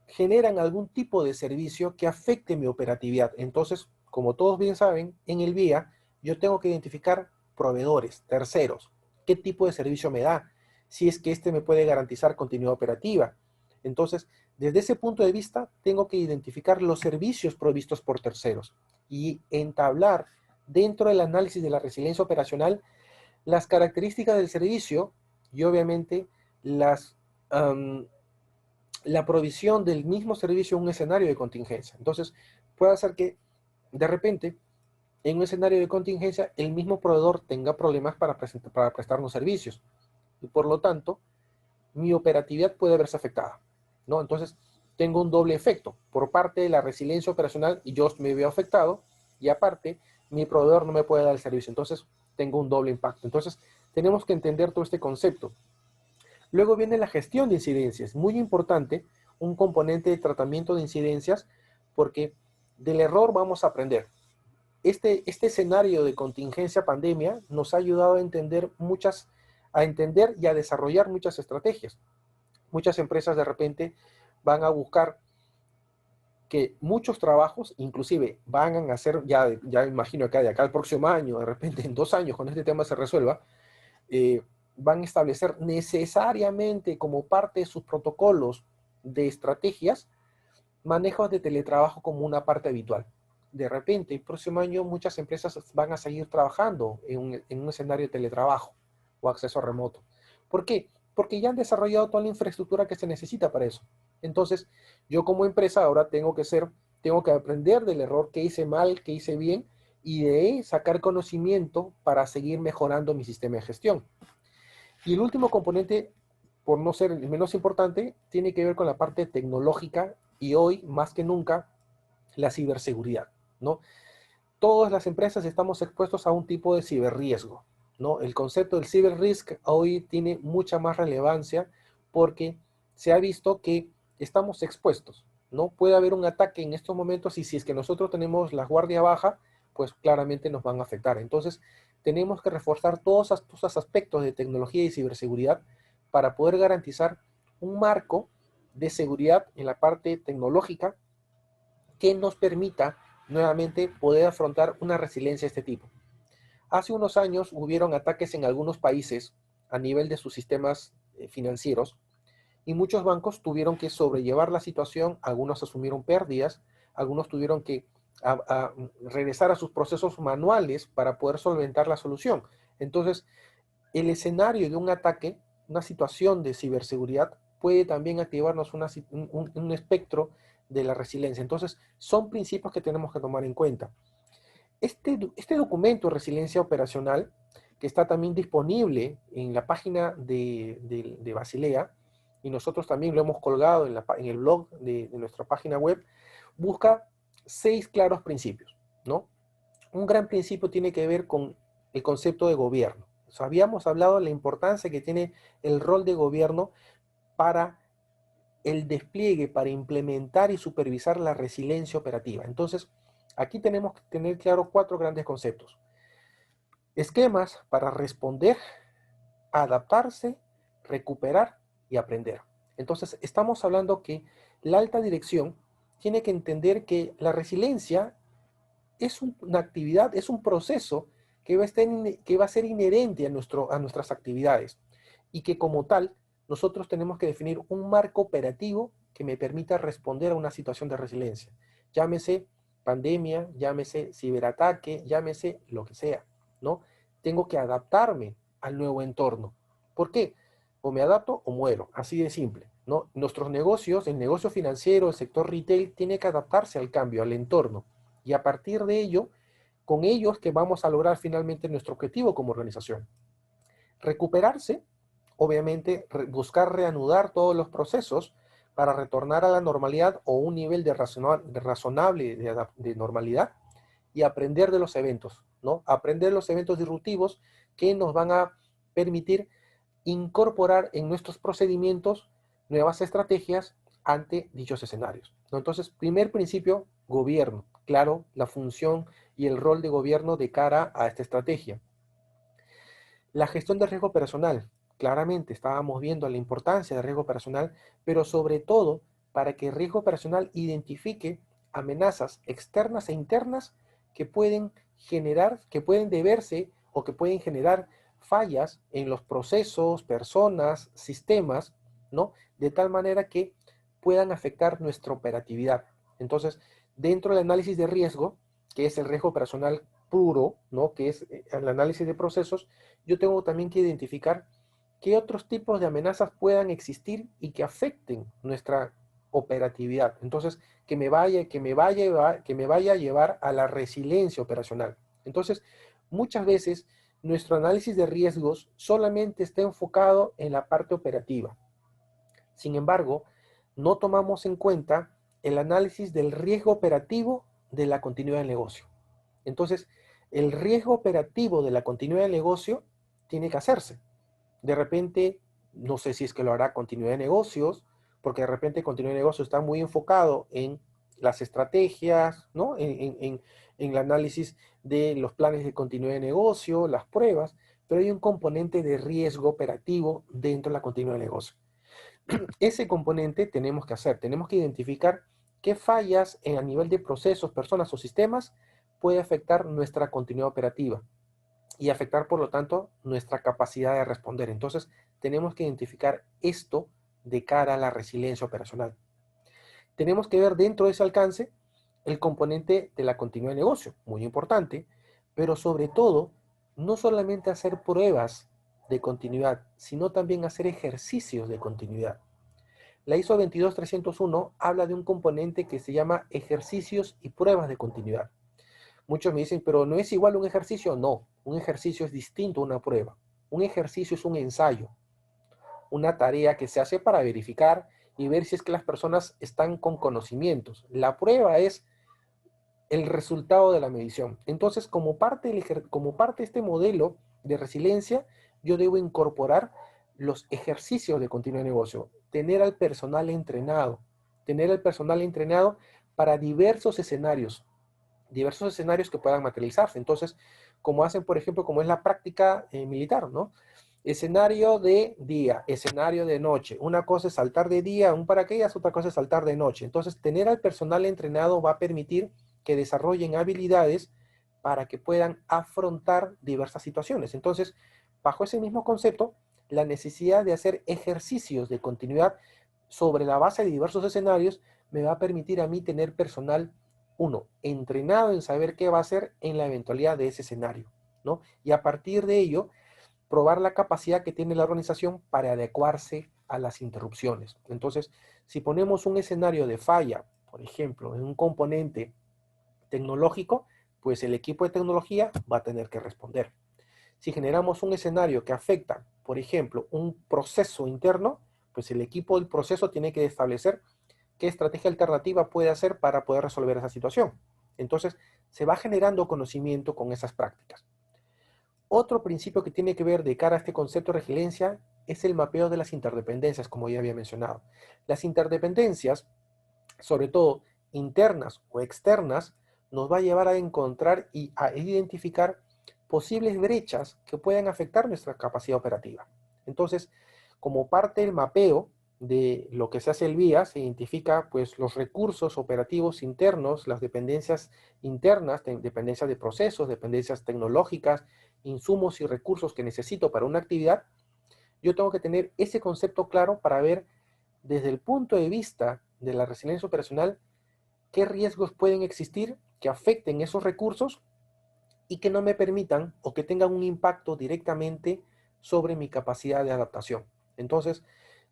generan algún tipo de servicio que afecte mi operatividad. Entonces, como todos bien saben, en el VIA yo tengo que identificar proveedores, terceros, qué tipo de servicio me da, si es que este me puede garantizar continuidad operativa. Entonces, desde ese punto de vista, tengo que identificar los servicios provistos por terceros y entablar dentro del análisis de la resiliencia operacional las características del servicio y obviamente las, la provisión del mismo servicio en un escenario de contingencia. Entonces, puede ser que de repente, en un escenario de contingencia, el mismo proveedor tenga problemas para prestarnos servicios. Y por lo tanto, mi operatividad puede verse afectada, ¿no? Entonces, tengo un doble efecto. Por parte de la resiliencia operacional, y yo me veo afectado, y aparte, mi proveedor no me puede dar el servicio. Entonces, tengo un doble impacto. Entonces, tenemos que entender todo este concepto. Luego viene la gestión de incidencias. Muy importante, un componente de tratamiento de incidencias, porque del error vamos a aprender. Este escenario de contingencia pandemia nos ha ayudado a entender y a desarrollar muchas estrategias. Muchas empresas de repente van a buscar que muchos trabajos, inclusive van a hacer, ya imagino que de acá al próximo año, de repente en 2 años, cuando este tema se resuelva, van a establecer necesariamente como parte de sus protocolos de estrategias manejos de teletrabajo como una parte habitual. De repente, el próximo año muchas empresas van a seguir trabajando en un escenario de teletrabajo o acceso remoto. ¿Por qué? Porque ya han desarrollado toda la infraestructura que se necesita para eso. Entonces, yo como empresa ahora tengo que aprender del error que hice mal, que hice bien, y de ahí sacar conocimiento para seguir mejorando mi sistema de gestión. Y el último componente, por no ser el menos importante, tiene que ver con la parte tecnológica y hoy, más que nunca, la ciberseguridad, ¿no? Todas las empresas estamos expuestos a un tipo de ciberriesgo, ¿no? El concepto del cyberrisk hoy tiene mucha más relevancia porque se ha visto que estamos expuestos, ¿no? Puede haber un ataque en estos momentos y si es que nosotros tenemos la guardia baja, pues claramente nos van a afectar. Entonces, tenemos que reforzar todos esos aspectos de tecnología y ciberseguridad para poder garantizar un marco de seguridad en la parte tecnológica que nos permita nuevamente poder afrontar una resiliencia de este tipo. Hace unos años hubieron ataques en algunos países a nivel de sus sistemas financieros y muchos bancos tuvieron que sobrellevar la situación, algunos asumieron pérdidas, algunos tuvieron que regresar a sus procesos manuales para poder solventar la solución. Entonces, el escenario de un ataque, una situación de ciberseguridad, puede también activarnos un espectro de la resiliencia. Entonces, son principios que tenemos que tomar en cuenta. Este documento de resiliencia operacional, que está también disponible en la página de Basilea, y nosotros también lo hemos colgado en el blog de nuestra página web, busca 6 claros principios, ¿no? Un gran principio tiene que ver con el concepto de gobierno. O sea, habíamos hablado de la importancia que tiene el rol de gobierno para el despliegue, para implementar y supervisar la resiliencia operativa. Entonces, aquí tenemos que tener claro 4 grandes conceptos. Esquemas para responder, adaptarse, recuperar y aprender. Entonces, estamos hablando que la alta dirección tiene que entender que la resiliencia es una actividad, es un proceso que va a ser inherente a nuestras actividades y que como tal nosotros tenemos que definir un marco operativo que me permita responder a una situación de resiliencia. Llámese pandemia, llámese ciberataque, llámese lo que sea, ¿no? Tengo que adaptarme al nuevo entorno. ¿Por qué? O me adapto o muero, así de simple, ¿no? Nuestros negocios, el negocio financiero, el sector retail, tiene que adaptarse al cambio, al entorno. Y a partir de ello, con ellos que vamos a lograr finalmente nuestro objetivo como organización. Recuperarse, obviamente, buscar reanudar todos los procesos para retornar a la normalidad o un nivel razonable de normalidad y aprender de los eventos, ¿no? Aprender los eventos disruptivos que nos van a permitir incorporar en nuestros procedimientos nuevas estrategias ante dichos escenarios, ¿no? Entonces, primer principio, gobierno. Claro, la función y el rol de gobierno de cara a esta estrategia. La gestión de riesgo personal. Claramente estábamos viendo la importancia del riesgo personal, pero sobre todo para que el riesgo personal identifique amenazas externas e internas que pueden generar, que pueden deberse o que pueden generar fallas en los procesos, personas, sistemas, ¿no? De tal manera que puedan afectar nuestra operatividad. Entonces, dentro del análisis de riesgo, que es el riesgo personal puro, ¿no? Que es el análisis de procesos, yo tengo también que identificar qué otros tipos de amenazas puedan existir y que afecten nuestra operatividad. Entonces, que me vaya a llevar a la resiliencia operacional. Entonces, muchas veces nuestro análisis de riesgos solamente está enfocado en la parte operativa. Sin embargo, no tomamos en cuenta el análisis del riesgo operativo de la continuidad del negocio. Entonces, el riesgo operativo de la continuidad del negocio tiene que hacerse. De repente, no sé si es que lo hará continuidad de negocios, porque de repente continuidad de negocios está muy enfocado en las estrategias, ¿no? En el análisis de los planes de continuidad de negocio, las pruebas, pero hay un componente de riesgo operativo dentro de la continuidad de negocio. Ese componente tenemos que identificar qué fallas a nivel de procesos, personas o sistemas puede afectar nuestra continuidad operativa y afectar, por lo tanto, nuestra capacidad de responder. Entonces, tenemos que identificar esto de cara a la resiliencia operacional. Tenemos que ver dentro de ese alcance el componente de la continuidad de negocio, muy importante, pero sobre todo, no solamente hacer pruebas de continuidad, sino también hacer ejercicios de continuidad. La ISO 22301 habla de un componente que se llama ejercicios y pruebas de continuidad. Muchos me dicen, pero ¿no es igual un ejercicio? No, un ejercicio es distinto a una prueba. Un ejercicio es un ensayo, una tarea que se hace para verificar y ver si es que las personas están con conocimientos. La prueba es el resultado de la medición. Entonces, como parte de este modelo de resiliencia, yo debo incorporar los ejercicios de continuidad de negocio, tener al personal entrenado para diversos escenarios que puedan materializarse. Entonces, como hacen, por ejemplo, como es la práctica militar, ¿no? Escenario de día, escenario de noche. Una cosa es saltar de día, un paracaídas, otra cosa es saltar de noche. Entonces, tener al personal entrenado va a permitir que desarrollen habilidades para que puedan afrontar diversas situaciones. Entonces, bajo ese mismo concepto, la necesidad de hacer ejercicios de continuidad sobre la base de diversos escenarios me va a permitir a mí tener personal, uno, entrenado en saber qué va a hacer en la eventualidad de ese escenario, ¿no? Y a partir de ello, probar la capacidad que tiene la organización para adecuarse a las interrupciones. Entonces, si ponemos un escenario de falla, por ejemplo, en un componente tecnológico, pues el equipo de tecnología va a tener que responder. Si generamos un escenario que afecta, por ejemplo, un proceso interno, pues el equipo del proceso tiene que establecer qué estrategia alternativa puede hacer para poder resolver esa situación. Entonces, se va generando conocimiento con esas prácticas. Otro principio que tiene que ver de cara a este concepto de resiliencia es el mapeo de las interdependencias, como ya había mencionado. Las interdependencias, sobre todo internas o externas, nos va a llevar a encontrar y a identificar posibles brechas que puedan afectar nuestra capacidad operativa. Entonces, como parte del mapeo de lo que se hace el VIA, se identifica pues los recursos operativos internos, las dependencias internas, dependencias de procesos, dependencias tecnológicas, insumos y recursos que necesito para una actividad. Yo tengo que tener ese concepto claro para ver desde el punto de vista de la resiliencia operacional qué riesgos pueden existir que afecten esos recursos y que no me permitan o que tengan un impacto directamente sobre mi capacidad de adaptación. Entonces,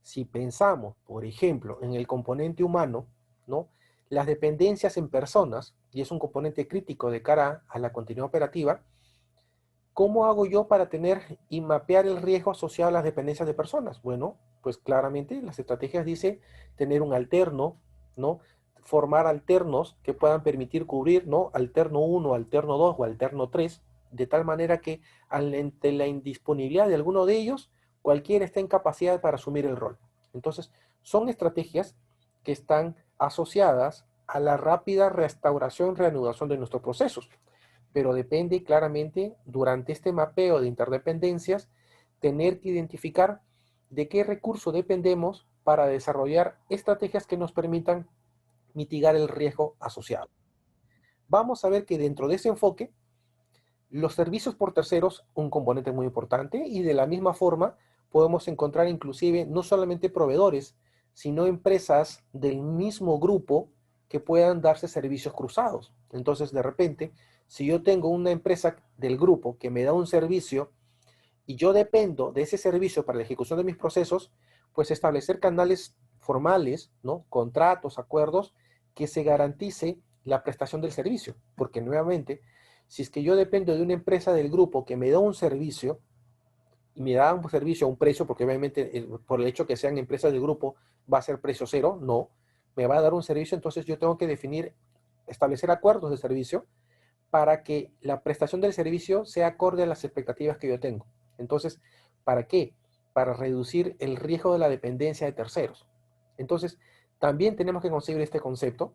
si pensamos, por ejemplo, en el componente humano, ¿no? Las dependencias en personas, y es un componente crítico de cara a la continuidad operativa, ¿cómo hago yo para tener y mapear el riesgo asociado a las dependencias de personas? Bueno, pues claramente las estrategias dice tener un alterno, ¿no? Formar alternos que puedan permitir cubrir, ¿no? Alterno 1, alterno 2 o alterno 3, de tal manera que ante la indisponibilidad de alguno de ellos, cualquiera está en capacidad para asumir el rol. Entonces, son estrategias que están asociadas a la rápida restauración, reanudación de nuestros procesos. Pero depende claramente, durante este mapeo de interdependencias, tener que identificar de qué recurso dependemos para desarrollar estrategias que nos permitan mitigar el riesgo asociado. Vamos a ver que dentro de ese enfoque, los servicios por terceros, un componente muy importante, y de la misma forma podemos encontrar inclusive no solamente proveedores, sino empresas del mismo grupo que puedan darse servicios cruzados. Entonces, de repente, si yo tengo una empresa del grupo que me da un servicio y yo dependo de ese servicio para la ejecución de mis procesos, pues establecer canales formales, ¿no? Contratos, acuerdos, que se garantice la prestación del servicio. Porque nuevamente, si es que yo dependo de una empresa del grupo que me da un servicio, y me da un servicio a un precio, porque obviamente por el hecho que sean empresas del grupo va a ser precio cero, no, me va a dar un servicio, entonces yo tengo que definir, establecer acuerdos de servicio para que la prestación del servicio sea acorde a las expectativas que yo tengo. Entonces, ¿para qué? Para reducir el riesgo de la dependencia de terceros. Entonces, también tenemos que conseguir este concepto.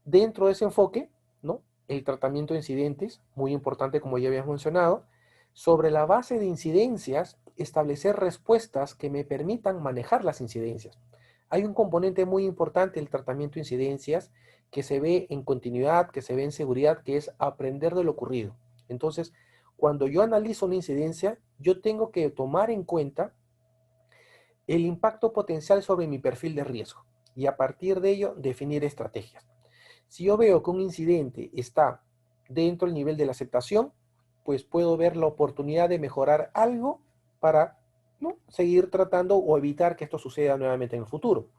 Dentro de ese enfoque, ¿no? El tratamiento de incidentes, muy importante como ya habíamos mencionado. Sobre la base de incidencias, establecer respuestas que me permitan manejar las incidencias. Hay un componente muy importante del tratamiento de incidencias que se ve en continuidad, que se ve en seguridad, que es aprender de lo ocurrido. Entonces, cuando yo analizo una incidencia, yo tengo que tomar en cuenta el impacto potencial sobre mi perfil de riesgo y a partir de ello definir estrategias. Si yo veo que un incidente está dentro del nivel de la aceptación, pues puedo ver la oportunidad de mejorar algo para, ¿no?, seguir tratando o evitar que esto suceda nuevamente en el futuro.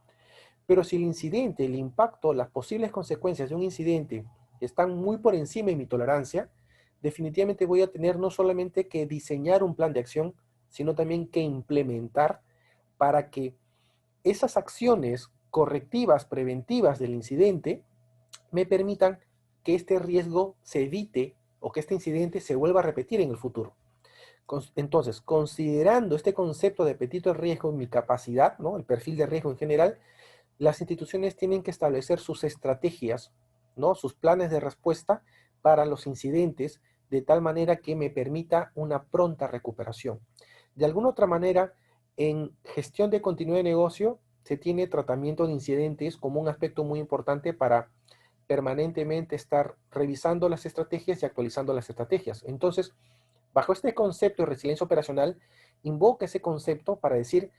Pero si el incidente, el impacto, las posibles consecuencias de un incidente están muy por encima de mi tolerancia, definitivamente voy a tener no solamente que diseñar un plan de acción, sino también que implementar para que esas acciones correctivas, preventivas del incidente, me permitan que este riesgo se evite o que este incidente se vuelva a repetir en el futuro. Entonces, considerando este concepto de apetito de riesgo en mi capacidad, ¿no?, el perfil de riesgo en general, las instituciones tienen que establecer sus estrategias, ¿no?, sus planes de respuesta para los incidentes, de tal manera que me permita una pronta recuperación. De alguna otra manera, en gestión de continuidad de negocio, se tiene tratamiento de incidentes como un aspecto muy importante para permanentemente estar revisando las estrategias y actualizando las estrategias. Entonces, bajo este concepto de resiliencia operacional, invoca ese concepto para decir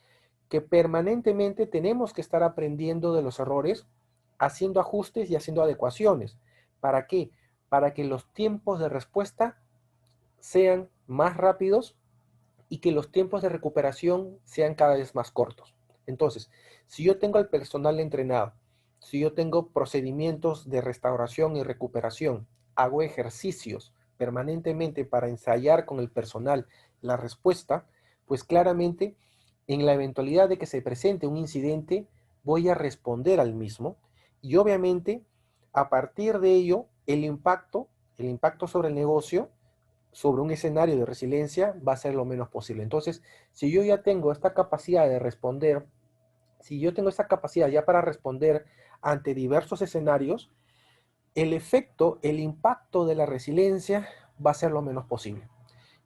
que permanentemente tenemos que estar aprendiendo de los errores, haciendo ajustes y haciendo adecuaciones. ¿Para qué? Para que los tiempos de respuesta sean más rápidos y que los tiempos de recuperación sean cada vez más cortos. Entonces, si yo tengo al personal entrenado, si yo tengo procedimientos de restauración y recuperación, hago ejercicios permanentemente para ensayar con el personal la respuesta, pues claramente en la eventualidad de que se presente un incidente, voy a responder al mismo y obviamente a partir de ello el impacto sobre el negocio, sobre un escenario de resiliencia va a ser lo menos posible. Entonces, si yo ya tengo esta capacidad de responder, si yo tengo esta capacidad ya para responder ante diversos escenarios, el efecto, el impacto de la resiliencia va a ser lo menos posible.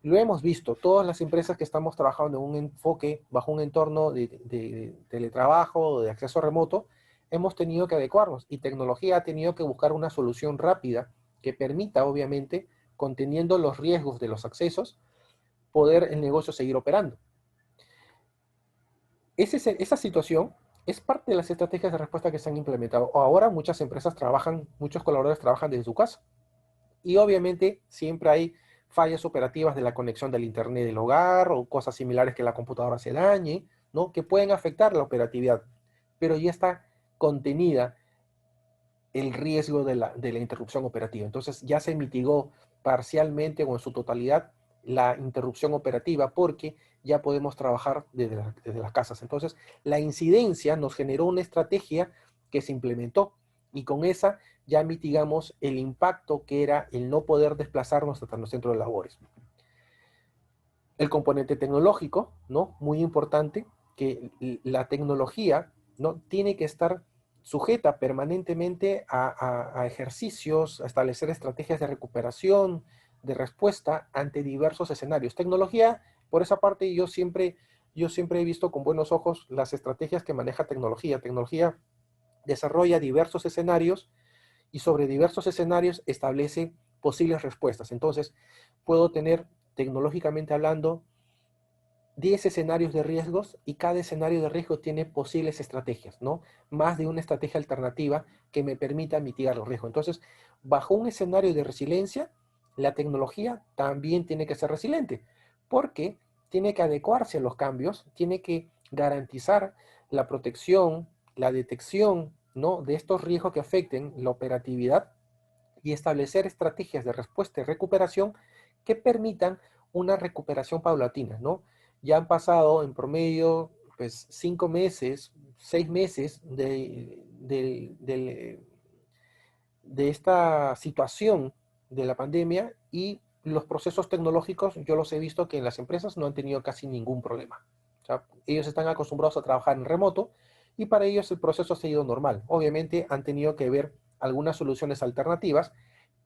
Lo hemos visto, todas las empresas que estamos trabajando en un enfoque bajo un entorno de teletrabajo, de acceso remoto, hemos tenido que adecuarnos y tecnología ha tenido que buscar una solución rápida que permita, obviamente, conteniendo los riesgos de los accesos, poder el negocio seguir operando. Esa situación es parte de las estrategias de respuesta que se han implementado. Ahora muchas empresas trabajan, muchos colaboradores trabajan desde su casa. Y obviamente siempre hay fallas operativas de la conexión del internet del hogar o cosas similares que la computadora se dañe, ¿no?, que pueden afectar la operatividad. Pero ya está contenida el riesgo de la interrupción operativa. Entonces ya se mitigó parcialmente o en su totalidad la interrupción operativa porque ya podemos trabajar desde las casas. Entonces la incidencia nos generó una estrategia que se implementó y con esa ya mitigamos el impacto que era el no poder desplazarnos hasta los centros de labores. El componente tecnológico, ¿no?, muy importante, que la tecnología, ¿no?, tiene que estar sujeta permanentemente a ejercicios, a establecer estrategias de recuperación, de respuesta ante diversos escenarios. Tecnología, por esa parte, yo siempre he visto con buenos ojos las estrategias que maneja tecnología. Tecnología desarrolla diversos escenarios y sobre diversos escenarios establece posibles respuestas. Entonces, puedo tener, tecnológicamente hablando, 10 escenarios de riesgos y cada escenario de riesgo tiene posibles estrategias, ¿no? Más de una estrategia alternativa que me permita mitigar los riesgos. Entonces, bajo un escenario de resiliencia, la tecnología también tiene que ser resiliente, porque tiene que adecuarse a los cambios, tiene que garantizar la protección, la detección, ¿no?, de estos riesgos que afecten la operatividad y establecer estrategias de respuesta y recuperación que permitan una recuperación paulatina, ¿no? Ya han pasado en promedio, pues, 5 meses, 6 meses de esta situación de la pandemia, y los procesos tecnológicos yo los he visto que en las empresas no han tenido casi ningún problema. O sea, ellos están acostumbrados a trabajar en remoto y para ellos el proceso ha sido normal. Obviamente han tenido que ver algunas soluciones alternativas,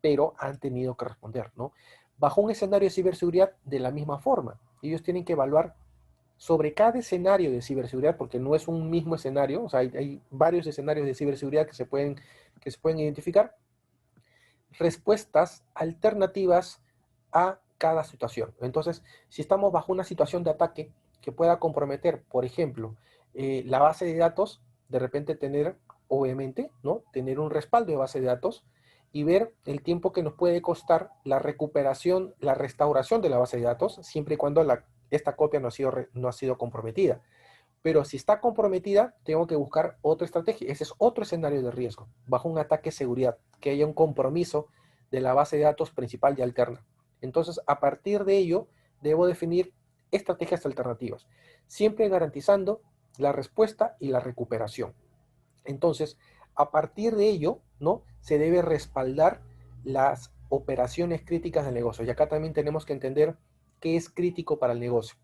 pero han tenido que responder, ¿no? Bajo un escenario de ciberseguridad, de la misma forma, ellos tienen que evaluar sobre cada escenario de ciberseguridad, porque no es un mismo escenario, o sea, hay varios escenarios de ciberseguridad que se pueden identificar, respuestas alternativas a cada situación. Entonces, si estamos bajo una situación de ataque que pueda comprometer, por ejemplo, la base de datos, de repente tener, obviamente, ¿no?, tener un respaldo de base de datos y ver el tiempo que nos puede costar la recuperación, la restauración de la base de datos, siempre y cuando esta copia no ha sido comprometida. Pero si está comprometida, tengo que buscar otra estrategia. Ese es otro escenario de riesgo, bajo un ataque de seguridad, que haya un compromiso de la base de datos principal y alterna. Entonces, a partir de ello, debo definir estrategias alternativas, siempre garantizando la respuesta y la recuperación. Entonces, a partir de ello, ¿no?, se debe respaldar las operaciones críticas del negocio. Y acá también tenemos que entender qué es crítico para el negocio.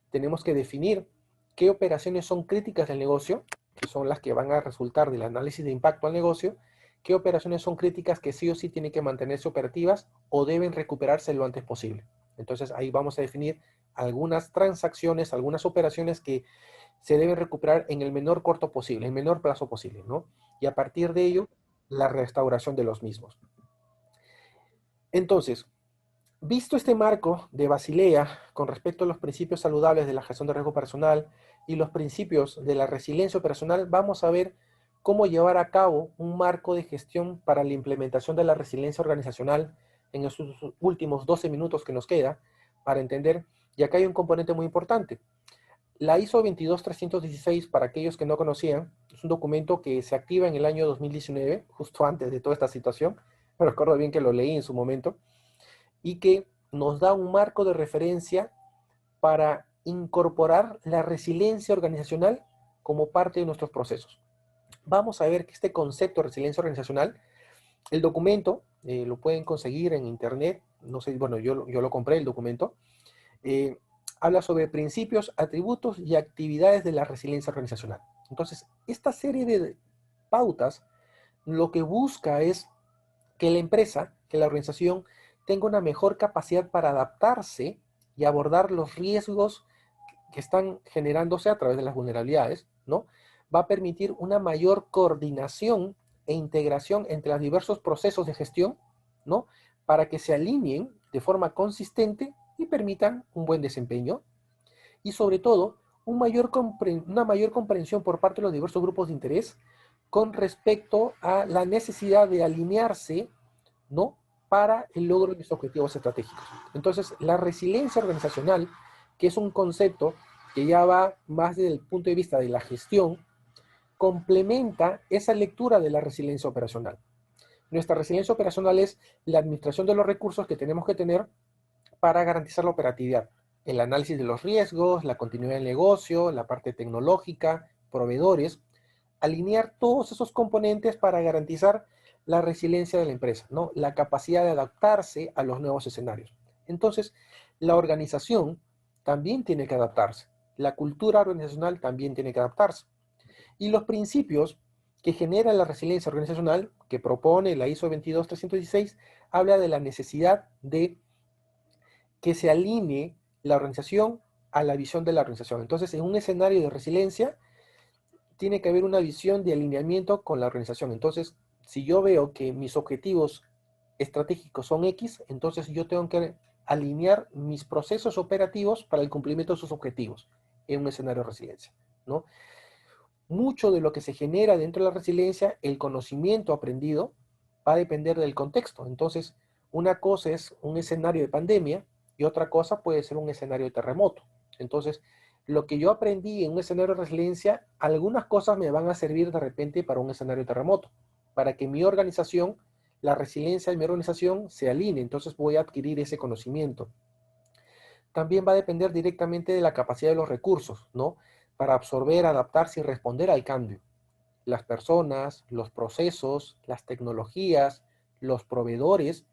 Tenemos que definir qué operaciones son críticas del negocio, que son las que van a resultar del análisis de impacto al negocio, qué operaciones son críticas que sí o sí tienen que mantenerse operativas o deben recuperarse lo antes posible. Entonces ahí vamos a definir algunas transacciones, algunas operaciones que se deben recuperar en el menor corto posible, en el menor plazo posible, ¿no? Y a partir de ello, la restauración de los mismos. Entonces, visto este marco de Basilea con respecto a los principios saludables de la gestión de riesgo personal y los principios de la resiliencia operacional, vamos a ver cómo llevar a cabo un marco de gestión para la implementación de la resiliencia organizacional en estos últimos 12 minutos que nos queda para entender, y acá hay un componente muy importante. La ISO 22316, para aquellos que no conocían, es un documento que se activa en el año 2019, justo antes de toda esta situación. Me recuerdo bien que lo leí en su momento, y que nos da un marco de referencia para incorporar la resiliencia organizacional como parte de nuestros procesos. Vamos a ver que este concepto de resiliencia organizacional, el documento, lo pueden conseguir en internet, no sé, bueno, yo lo compré el documento, eh, habla sobre principios, atributos y actividades de la resiliencia organizacional. Entonces, esta serie de pautas lo que busca es que la empresa, que la organización tenga una mejor capacidad para adaptarse y abordar los riesgos que están generándose a través de las vulnerabilidades, ¿no? Va a permitir una mayor coordinación e integración entre los diversos procesos de gestión, ¿no?, para que se alineen de forma consistente y permitan un buen desempeño. Y sobre todo, una mayor comprensión por parte de los diversos grupos de interés con respecto a la necesidad de alinearse, ¿no?, para el logro de los objetivos estratégicos. Entonces, la resiliencia organizacional, que es un concepto que ya va más desde el punto de vista de la gestión, complementa esa lectura de la resiliencia operacional. Nuestra resiliencia operacional es la administración de los recursos que tenemos que tener para garantizar la operatividad, el análisis de los riesgos, la continuidad del negocio, la parte tecnológica, proveedores, alinear todos esos componentes para garantizar la resiliencia de la empresa, ¿no?, la capacidad de adaptarse a los nuevos escenarios. Entonces, la organización también tiene que adaptarse, la cultura organizacional también tiene que adaptarse. Y los principios que genera la resiliencia organizacional, que propone la ISO 22316, habla de la necesidad de que se alinee la organización a la visión de la organización. Entonces, en un escenario de resiliencia, tiene que haber una visión de alineamiento con la organización. Entonces, si yo veo que mis objetivos estratégicos son X, entonces yo tengo que alinear mis procesos operativos para el cumplimiento de sus objetivos en un escenario de resiliencia, ¿no? Mucho de lo que se genera dentro de la resiliencia, el conocimiento aprendido, va a depender del contexto. Entonces, una cosa es un escenario de pandemia y otra cosa puede ser un escenario de terremoto. Entonces, lo que yo aprendí en un escenario de resiliencia, algunas cosas me van a servir de repente para un escenario de terremoto, para que mi organización, la resiliencia de mi organización se alinee. Entonces voy a adquirir ese conocimiento. También va a depender directamente de la capacidad de los recursos, ¿no? Para absorber, adaptarse y responder al cambio. Las personas, los procesos, las tecnologías, los proveedores,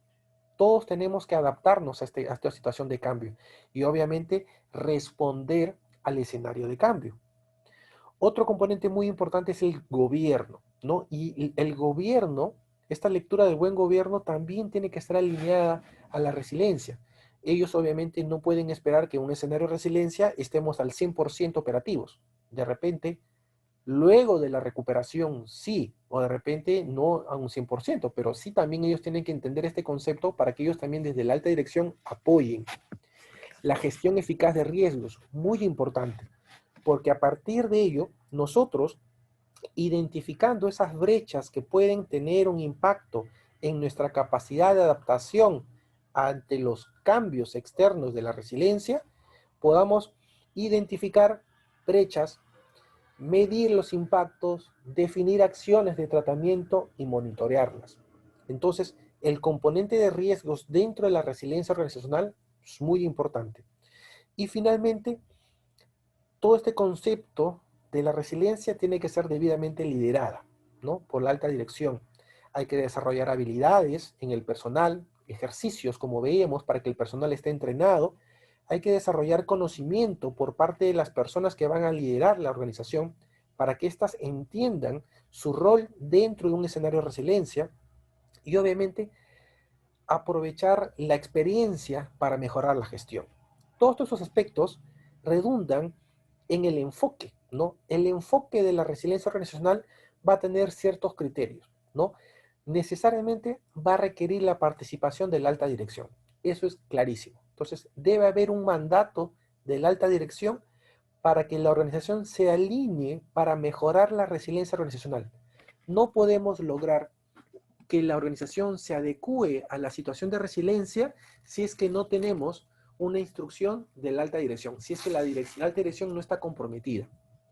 todos tenemos que adaptarnos a esta situación de cambio y obviamente responder al escenario de cambio. Otro componente muy importante es el gobierno, ¿no? Y el gobierno, esta lectura del buen gobierno también tiene que estar alineada a la resiliencia. Ellos obviamente no pueden esperar que en un escenario de resiliencia estemos al 100% operativos. De repente, luego de la recuperación, sí, o de repente no a un 100%, pero sí también ellos tienen que entender este concepto para que ellos también desde la alta dirección apoyen. La gestión eficaz de riesgos, muy importante, porque a partir de ello, nosotros, identificando esas brechas que pueden tener un impacto en nuestra capacidad de adaptación ante los cambios externos de la resiliencia, podamos identificar brechas, medir los impactos, definir acciones de tratamiento y monitorearlas. Entonces, el componente de riesgos dentro de la resiliencia organizacional es muy importante. Y finalmente, todo este concepto de la resiliencia tiene que ser debidamente liderada, ¿no? Por la alta dirección. Hay que desarrollar habilidades en el personal, ejercicios, como veíamos, para que el personal esté entrenado. Hay que desarrollar conocimiento por parte de las personas que van a liderar la organización para que éstas entiendan su rol dentro de un escenario de resiliencia y obviamente aprovechar la experiencia para mejorar la gestión. Todos esos aspectos redundan en el enfoque, ¿no? El enfoque de la resiliencia organizacional va a tener ciertos criterios, ¿no? Necesariamente va a requerir la participación de la alta dirección. Eso es clarísimo. Entonces, debe haber un mandato de la alta dirección para que la organización se alinee para mejorar la resiliencia organizacional. No podemos lograr que la organización se adecue a la situación de resiliencia si es que no tenemos una instrucción de la alta dirección, si es que la alta dirección no está comprometida.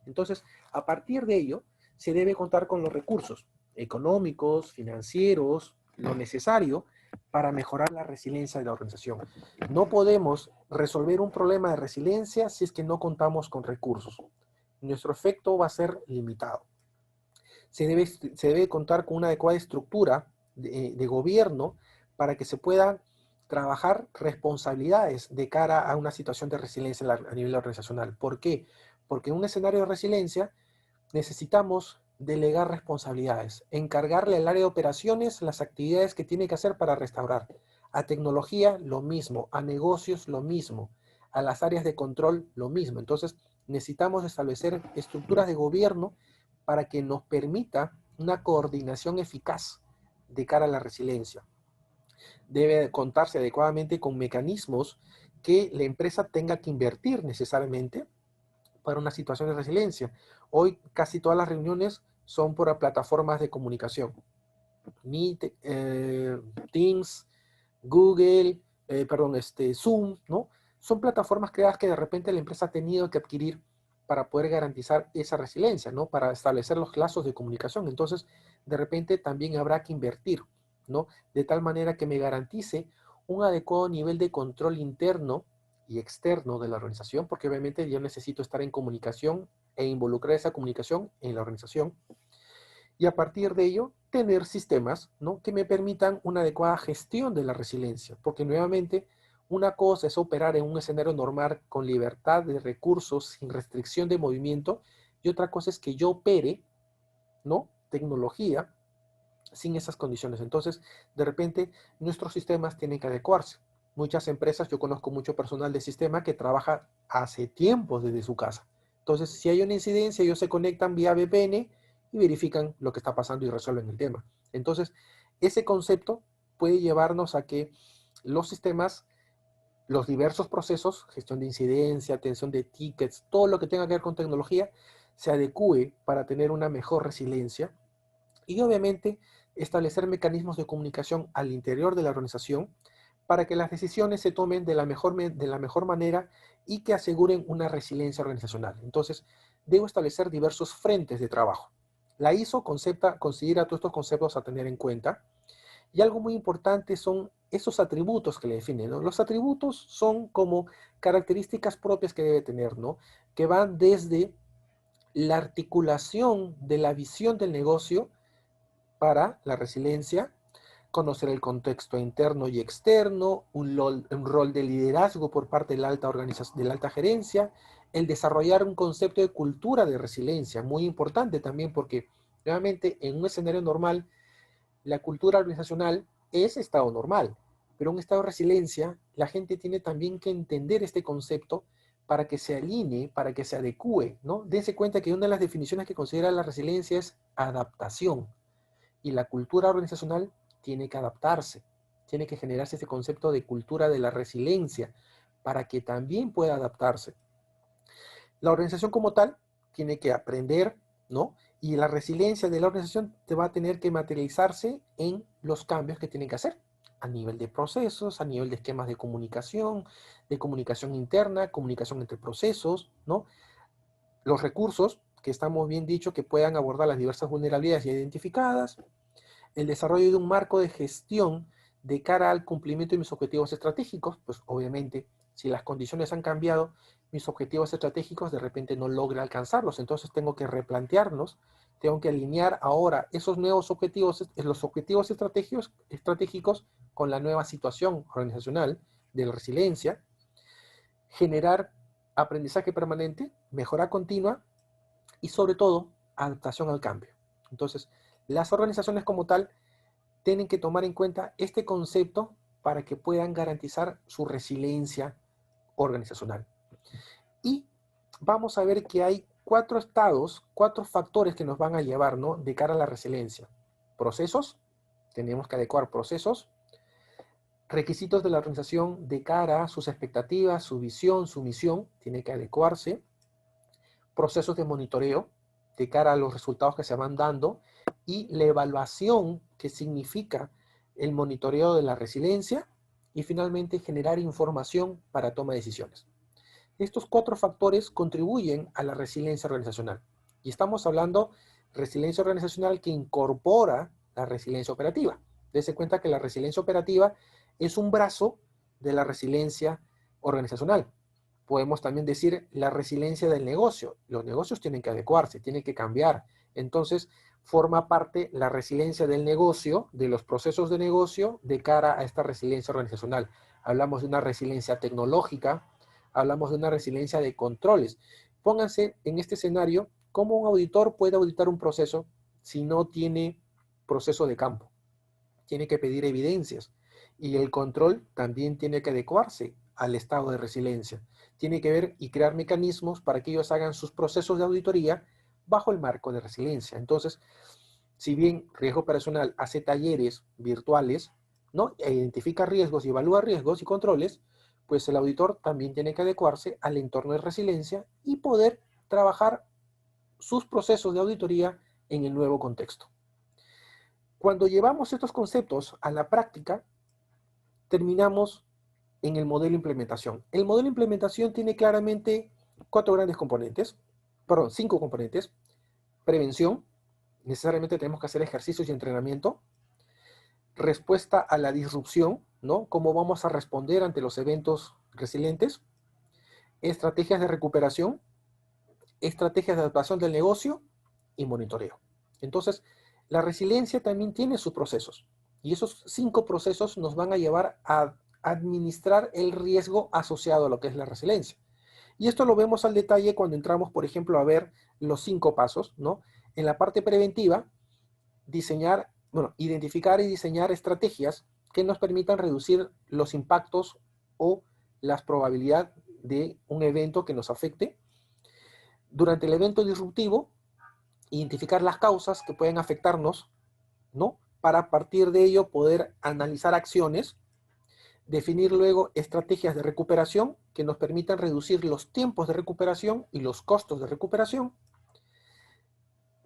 Entonces, a partir de ello, se debe contar con los recursos económicos, financieros, lo necesario para mejorar la resiliencia de la organización. No podemos resolver un problema de resiliencia si es que no contamos con recursos. Nuestro efecto va a ser limitado. Se debe contar con una adecuada estructura de gobierno para que se puedan trabajar responsabilidades de cara a una situación de resiliencia a nivel organizacional. ¿Por qué? Porque en un escenario de resiliencia necesitamos delegar responsabilidades, encargarle al área de operaciones las actividades que tiene que hacer para restaurar. A tecnología lo mismo, a negocios lo mismo, a las áreas de control lo mismo. Entonces necesitamos establecer estructuras de gobierno para que nos permita una coordinación eficaz de cara a la resiliencia. Debe contarse adecuadamente con mecanismos que la empresa tenga que invertir necesariamente para una situación de resiliencia. Hoy casi todas las reuniones son por plataformas de comunicación. Meet, Teams, Google, Zoom, ¿no? Son plataformas creadas que de repente la empresa ha tenido que adquirir para poder garantizar esa resiliencia, ¿no? Para establecer los lazos de comunicación. Entonces, de repente también habrá que invertir, ¿no? De tal manera que me garantice un adecuado nivel de control interno y externo de la organización, porque obviamente yo necesito estar en comunicación e involucrar esa comunicación en la organización. Y a partir de ello, tener sistemas, ¿no?, que me permitan una adecuada gestión de la resiliencia, porque nuevamente una cosa es operar en un escenario normal con libertad de recursos, sin restricción de movimiento, y otra cosa es que yo opere, ¿no?, tecnología sin esas condiciones. Entonces, de repente, nuestros sistemas tienen que adecuarse. Muchas empresas, yo conozco mucho personal de sistema que trabaja hace tiempo desde su casa. Entonces, si hay una incidencia, ellos se conectan vía VPN y verifican lo que está pasando y resuelven el tema. Entonces, ese concepto puede llevarnos a que los sistemas, los diversos procesos, gestión de incidencia, atención de tickets, todo lo que tenga que ver con tecnología, se adecue para tener una mejor resiliencia y obviamente establecer mecanismos de comunicación al interior de la organización para que las decisiones se tomen de la mejor manera y que aseguren una resiliencia organizacional. Entonces, debo establecer diversos frentes de trabajo. La ISO considera todos estos conceptos a tener en cuenta y algo muy importante son esos atributos que le definen, ¿no? Los atributos son como características propias que debe tener, ¿no? Que van desde la articulación de la visión del negocio para la resiliencia, conocer el contexto interno y externo, un rol de liderazgo por parte de la de la alta gerencia, el desarrollar un concepto de cultura de resiliencia, muy importante también porque, nuevamente, en un escenario normal, la cultura organizacional es estado normal, pero en un estado de resiliencia, la gente tiene también que entender este concepto para que se alinee, para que se adecue, ¿no? Dense cuenta que una de las definiciones que considera la resiliencia es adaptación. Y la cultura organizacional tiene que adaptarse, tiene que generarse ese concepto de cultura de la resiliencia para que también pueda adaptarse. La organización como tal tiene que aprender, ¿no? Y la resiliencia de la organización te va a tener que materializarse en los cambios que tienen que hacer a nivel de procesos, a nivel de esquemas de comunicación interna, comunicación entre procesos, ¿no? Los recursos, que estamos bien dicho, que puedan abordar las diversas vulnerabilidades ya identificadas, el desarrollo de un marco de gestión de cara al cumplimiento de mis objetivos estratégicos, pues obviamente si las condiciones han cambiado, mis objetivos estratégicos de repente no logro alcanzarlos, entonces tengo que replantearlos, tengo que alinear ahora esos nuevos objetivos, los objetivos estratégicos con la nueva situación organizacional de la resiliencia, generar aprendizaje permanente, mejora continua y sobre todo adaptación al cambio. Entonces, las organizaciones como tal tienen que tomar en cuenta este concepto para que puedan garantizar su resiliencia organizacional. Y vamos a ver que hay 4 estados, 4 factores que nos van a llevar, ¿no?, de cara a la resiliencia. Procesos, tenemos que adecuar procesos. Requisitos de la organización de cara a sus expectativas, su visión, su misión, tiene que adecuarse. Procesos de monitoreo de cara a los resultados que se van dando y la evaluación que significa el monitoreo de la resiliencia y finalmente generar información para toma de decisiones. Estos 4 factores contribuyen a la resiliencia organizacional y estamos hablando de resiliencia organizacional que incorpora la resiliencia operativa. Dense cuenta que la resiliencia operativa es un brazo de la resiliencia organizacional. Podemos también decir la resiliencia del negocio. Los negocios tienen que adecuarse, tienen que cambiar. Entonces, forma parte la resiliencia del negocio, de los procesos de negocio, de cara a esta resiliencia organizacional. Hablamos de una resiliencia tecnológica, hablamos de una resiliencia de controles. Pónganse en este escenario cómo un auditor puede auditar un proceso si no tiene proceso de campo. Tiene que pedir evidencias y el control también tiene que adecuarse al estado de resiliencia. Tiene que ver y crear mecanismos para que ellos hagan sus procesos de auditoría bajo el marco de resiliencia. Entonces, si bien riesgo operacional hace talleres virtuales, ¿no?, e identifica riesgos y evalúa riesgos y controles, pues el auditor también tiene que adecuarse al entorno de resiliencia y poder trabajar sus procesos de auditoría en el nuevo contexto. Cuando llevamos estos conceptos a la práctica, terminamos en el modelo de implementación. El modelo de implementación tiene claramente 5 componentes. Prevención, necesariamente tenemos que hacer ejercicios y entrenamiento. Respuesta a la disrupción, ¿no? Cómo vamos a responder ante los eventos resilientes. Estrategias de recuperación, estrategias de adaptación del negocio y monitoreo. Entonces, la resiliencia también tiene sus procesos. Y esos 5 procesos nos van a llevar a administrar el riesgo asociado a lo que es la resiliencia. Y esto lo vemos al detalle cuando entramos, por ejemplo, a ver los 5 pasos, ¿no? En la parte preventiva, identificar y diseñar estrategias que nos permitan reducir los impactos o las probabilidades de un evento que nos afecte. Durante el evento disruptivo, identificar las causas que pueden afectarnos, ¿no? Para a partir de ello poder analizar acciones, definir luego estrategias de recuperación que nos permitan reducir los tiempos de recuperación y los costos de recuperación.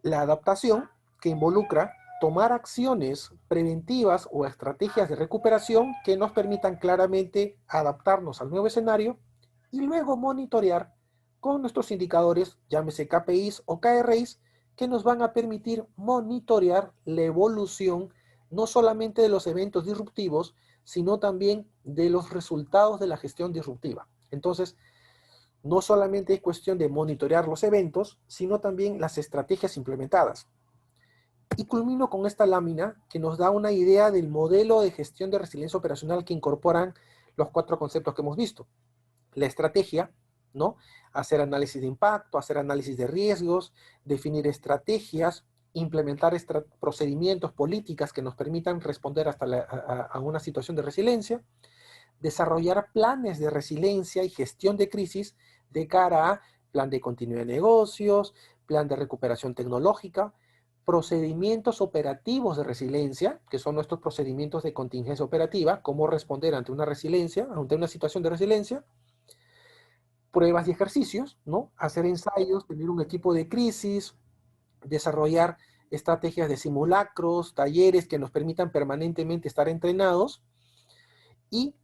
La adaptación, que involucra tomar acciones preventivas o estrategias de recuperación que nos permitan claramente adaptarnos al nuevo escenario, y luego monitorear con nuestros indicadores, llámese KPIs o KRIs, que nos van a permitir monitorear la evolución no solamente de los eventos disruptivos, sino también de los resultados de la gestión disruptiva. Entonces, no solamente es cuestión de monitorear los eventos, sino también las estrategias implementadas. Y culmino con esta lámina que nos da una idea del modelo de gestión de resiliencia operacional que incorporan los 4 conceptos que hemos visto. La estrategia, ¿no? Hacer análisis de impacto, hacer análisis de riesgos, definir estrategias, implementar procedimientos, políticas que nos permitan responder hasta a una situación de resiliencia, desarrollar planes de resiliencia y gestión de crisis de cara a plan de continuidad de negocios, plan de recuperación tecnológica, procedimientos operativos de resiliencia, que son nuestros procedimientos de contingencia operativa, cómo responder ante una resiliencia, ante una situación de resiliencia, pruebas y ejercicios, ¿no? Hacer ensayos, tener un equipo de crisis, desarrollar estrategias de simulacros, talleres que nos permitan permanentemente estar entrenados y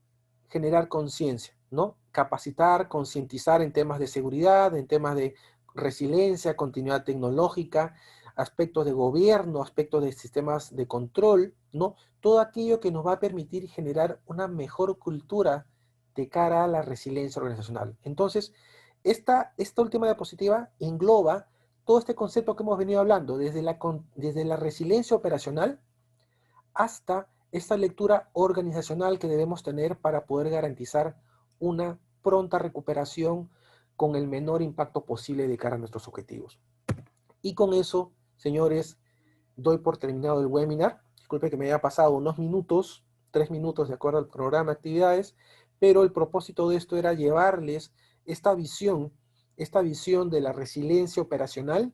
generar conciencia, ¿no? Capacitar, concientizar en temas de seguridad, en temas de resiliencia, continuidad tecnológica, aspectos de gobierno, aspectos de sistemas de control, ¿no? Todo aquello que nos va a permitir generar una mejor cultura de cara a la resiliencia organizacional. Entonces, esta última diapositiva engloba todo este concepto que hemos venido hablando, desde la resiliencia operacional hasta esta lectura organizacional que debemos tener para poder garantizar una pronta recuperación con el menor impacto posible de cara a nuestros objetivos. Y con eso, señores, doy por terminado el webinar. Disculpe que me haya pasado unos minutos, 3 minutos de acuerdo al programa de actividades, pero el propósito de esto era llevarles esta visión de la resiliencia operacional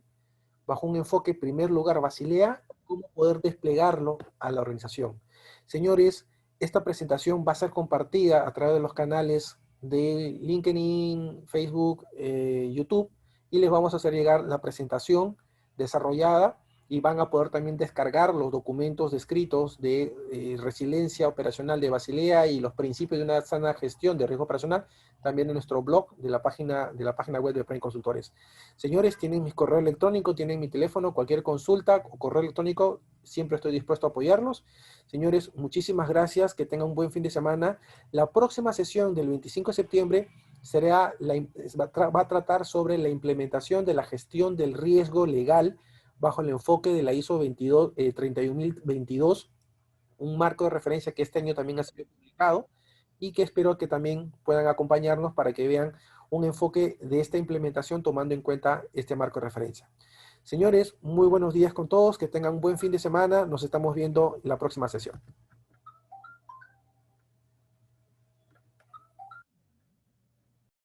bajo un enfoque, en primer lugar, Basilea, cómo poder desplegarlo a la organización. Señores, esta presentación va a ser compartida a través de los canales de LinkedIn, Facebook, YouTube, y les vamos a hacer llegar la presentación desarrollada y van a poder también descargar los documentos descritos de resiliencia operacional de Basilea y los principios de una sana gestión de riesgo operacional, también en nuestro blog de la página web de Prime Consultores. Señores, tienen mi correo electrónico, tienen mi teléfono, cualquier consulta o correo electrónico, siempre estoy dispuesto a apoyarlos. Señores, muchísimas gracias, que tengan un buen fin de semana. La próxima sesión del 25 de septiembre va a tratar sobre la implementación de la gestión del riesgo legal bajo el enfoque de la ISO 31022, un marco de referencia que este año también ha sido publicado y que espero que también puedan acompañarnos para que vean un enfoque de esta implementación tomando en cuenta este marco de referencia. Señores, muy buenos días con todos, que tengan un buen fin de semana, nos estamos viendo en la próxima sesión.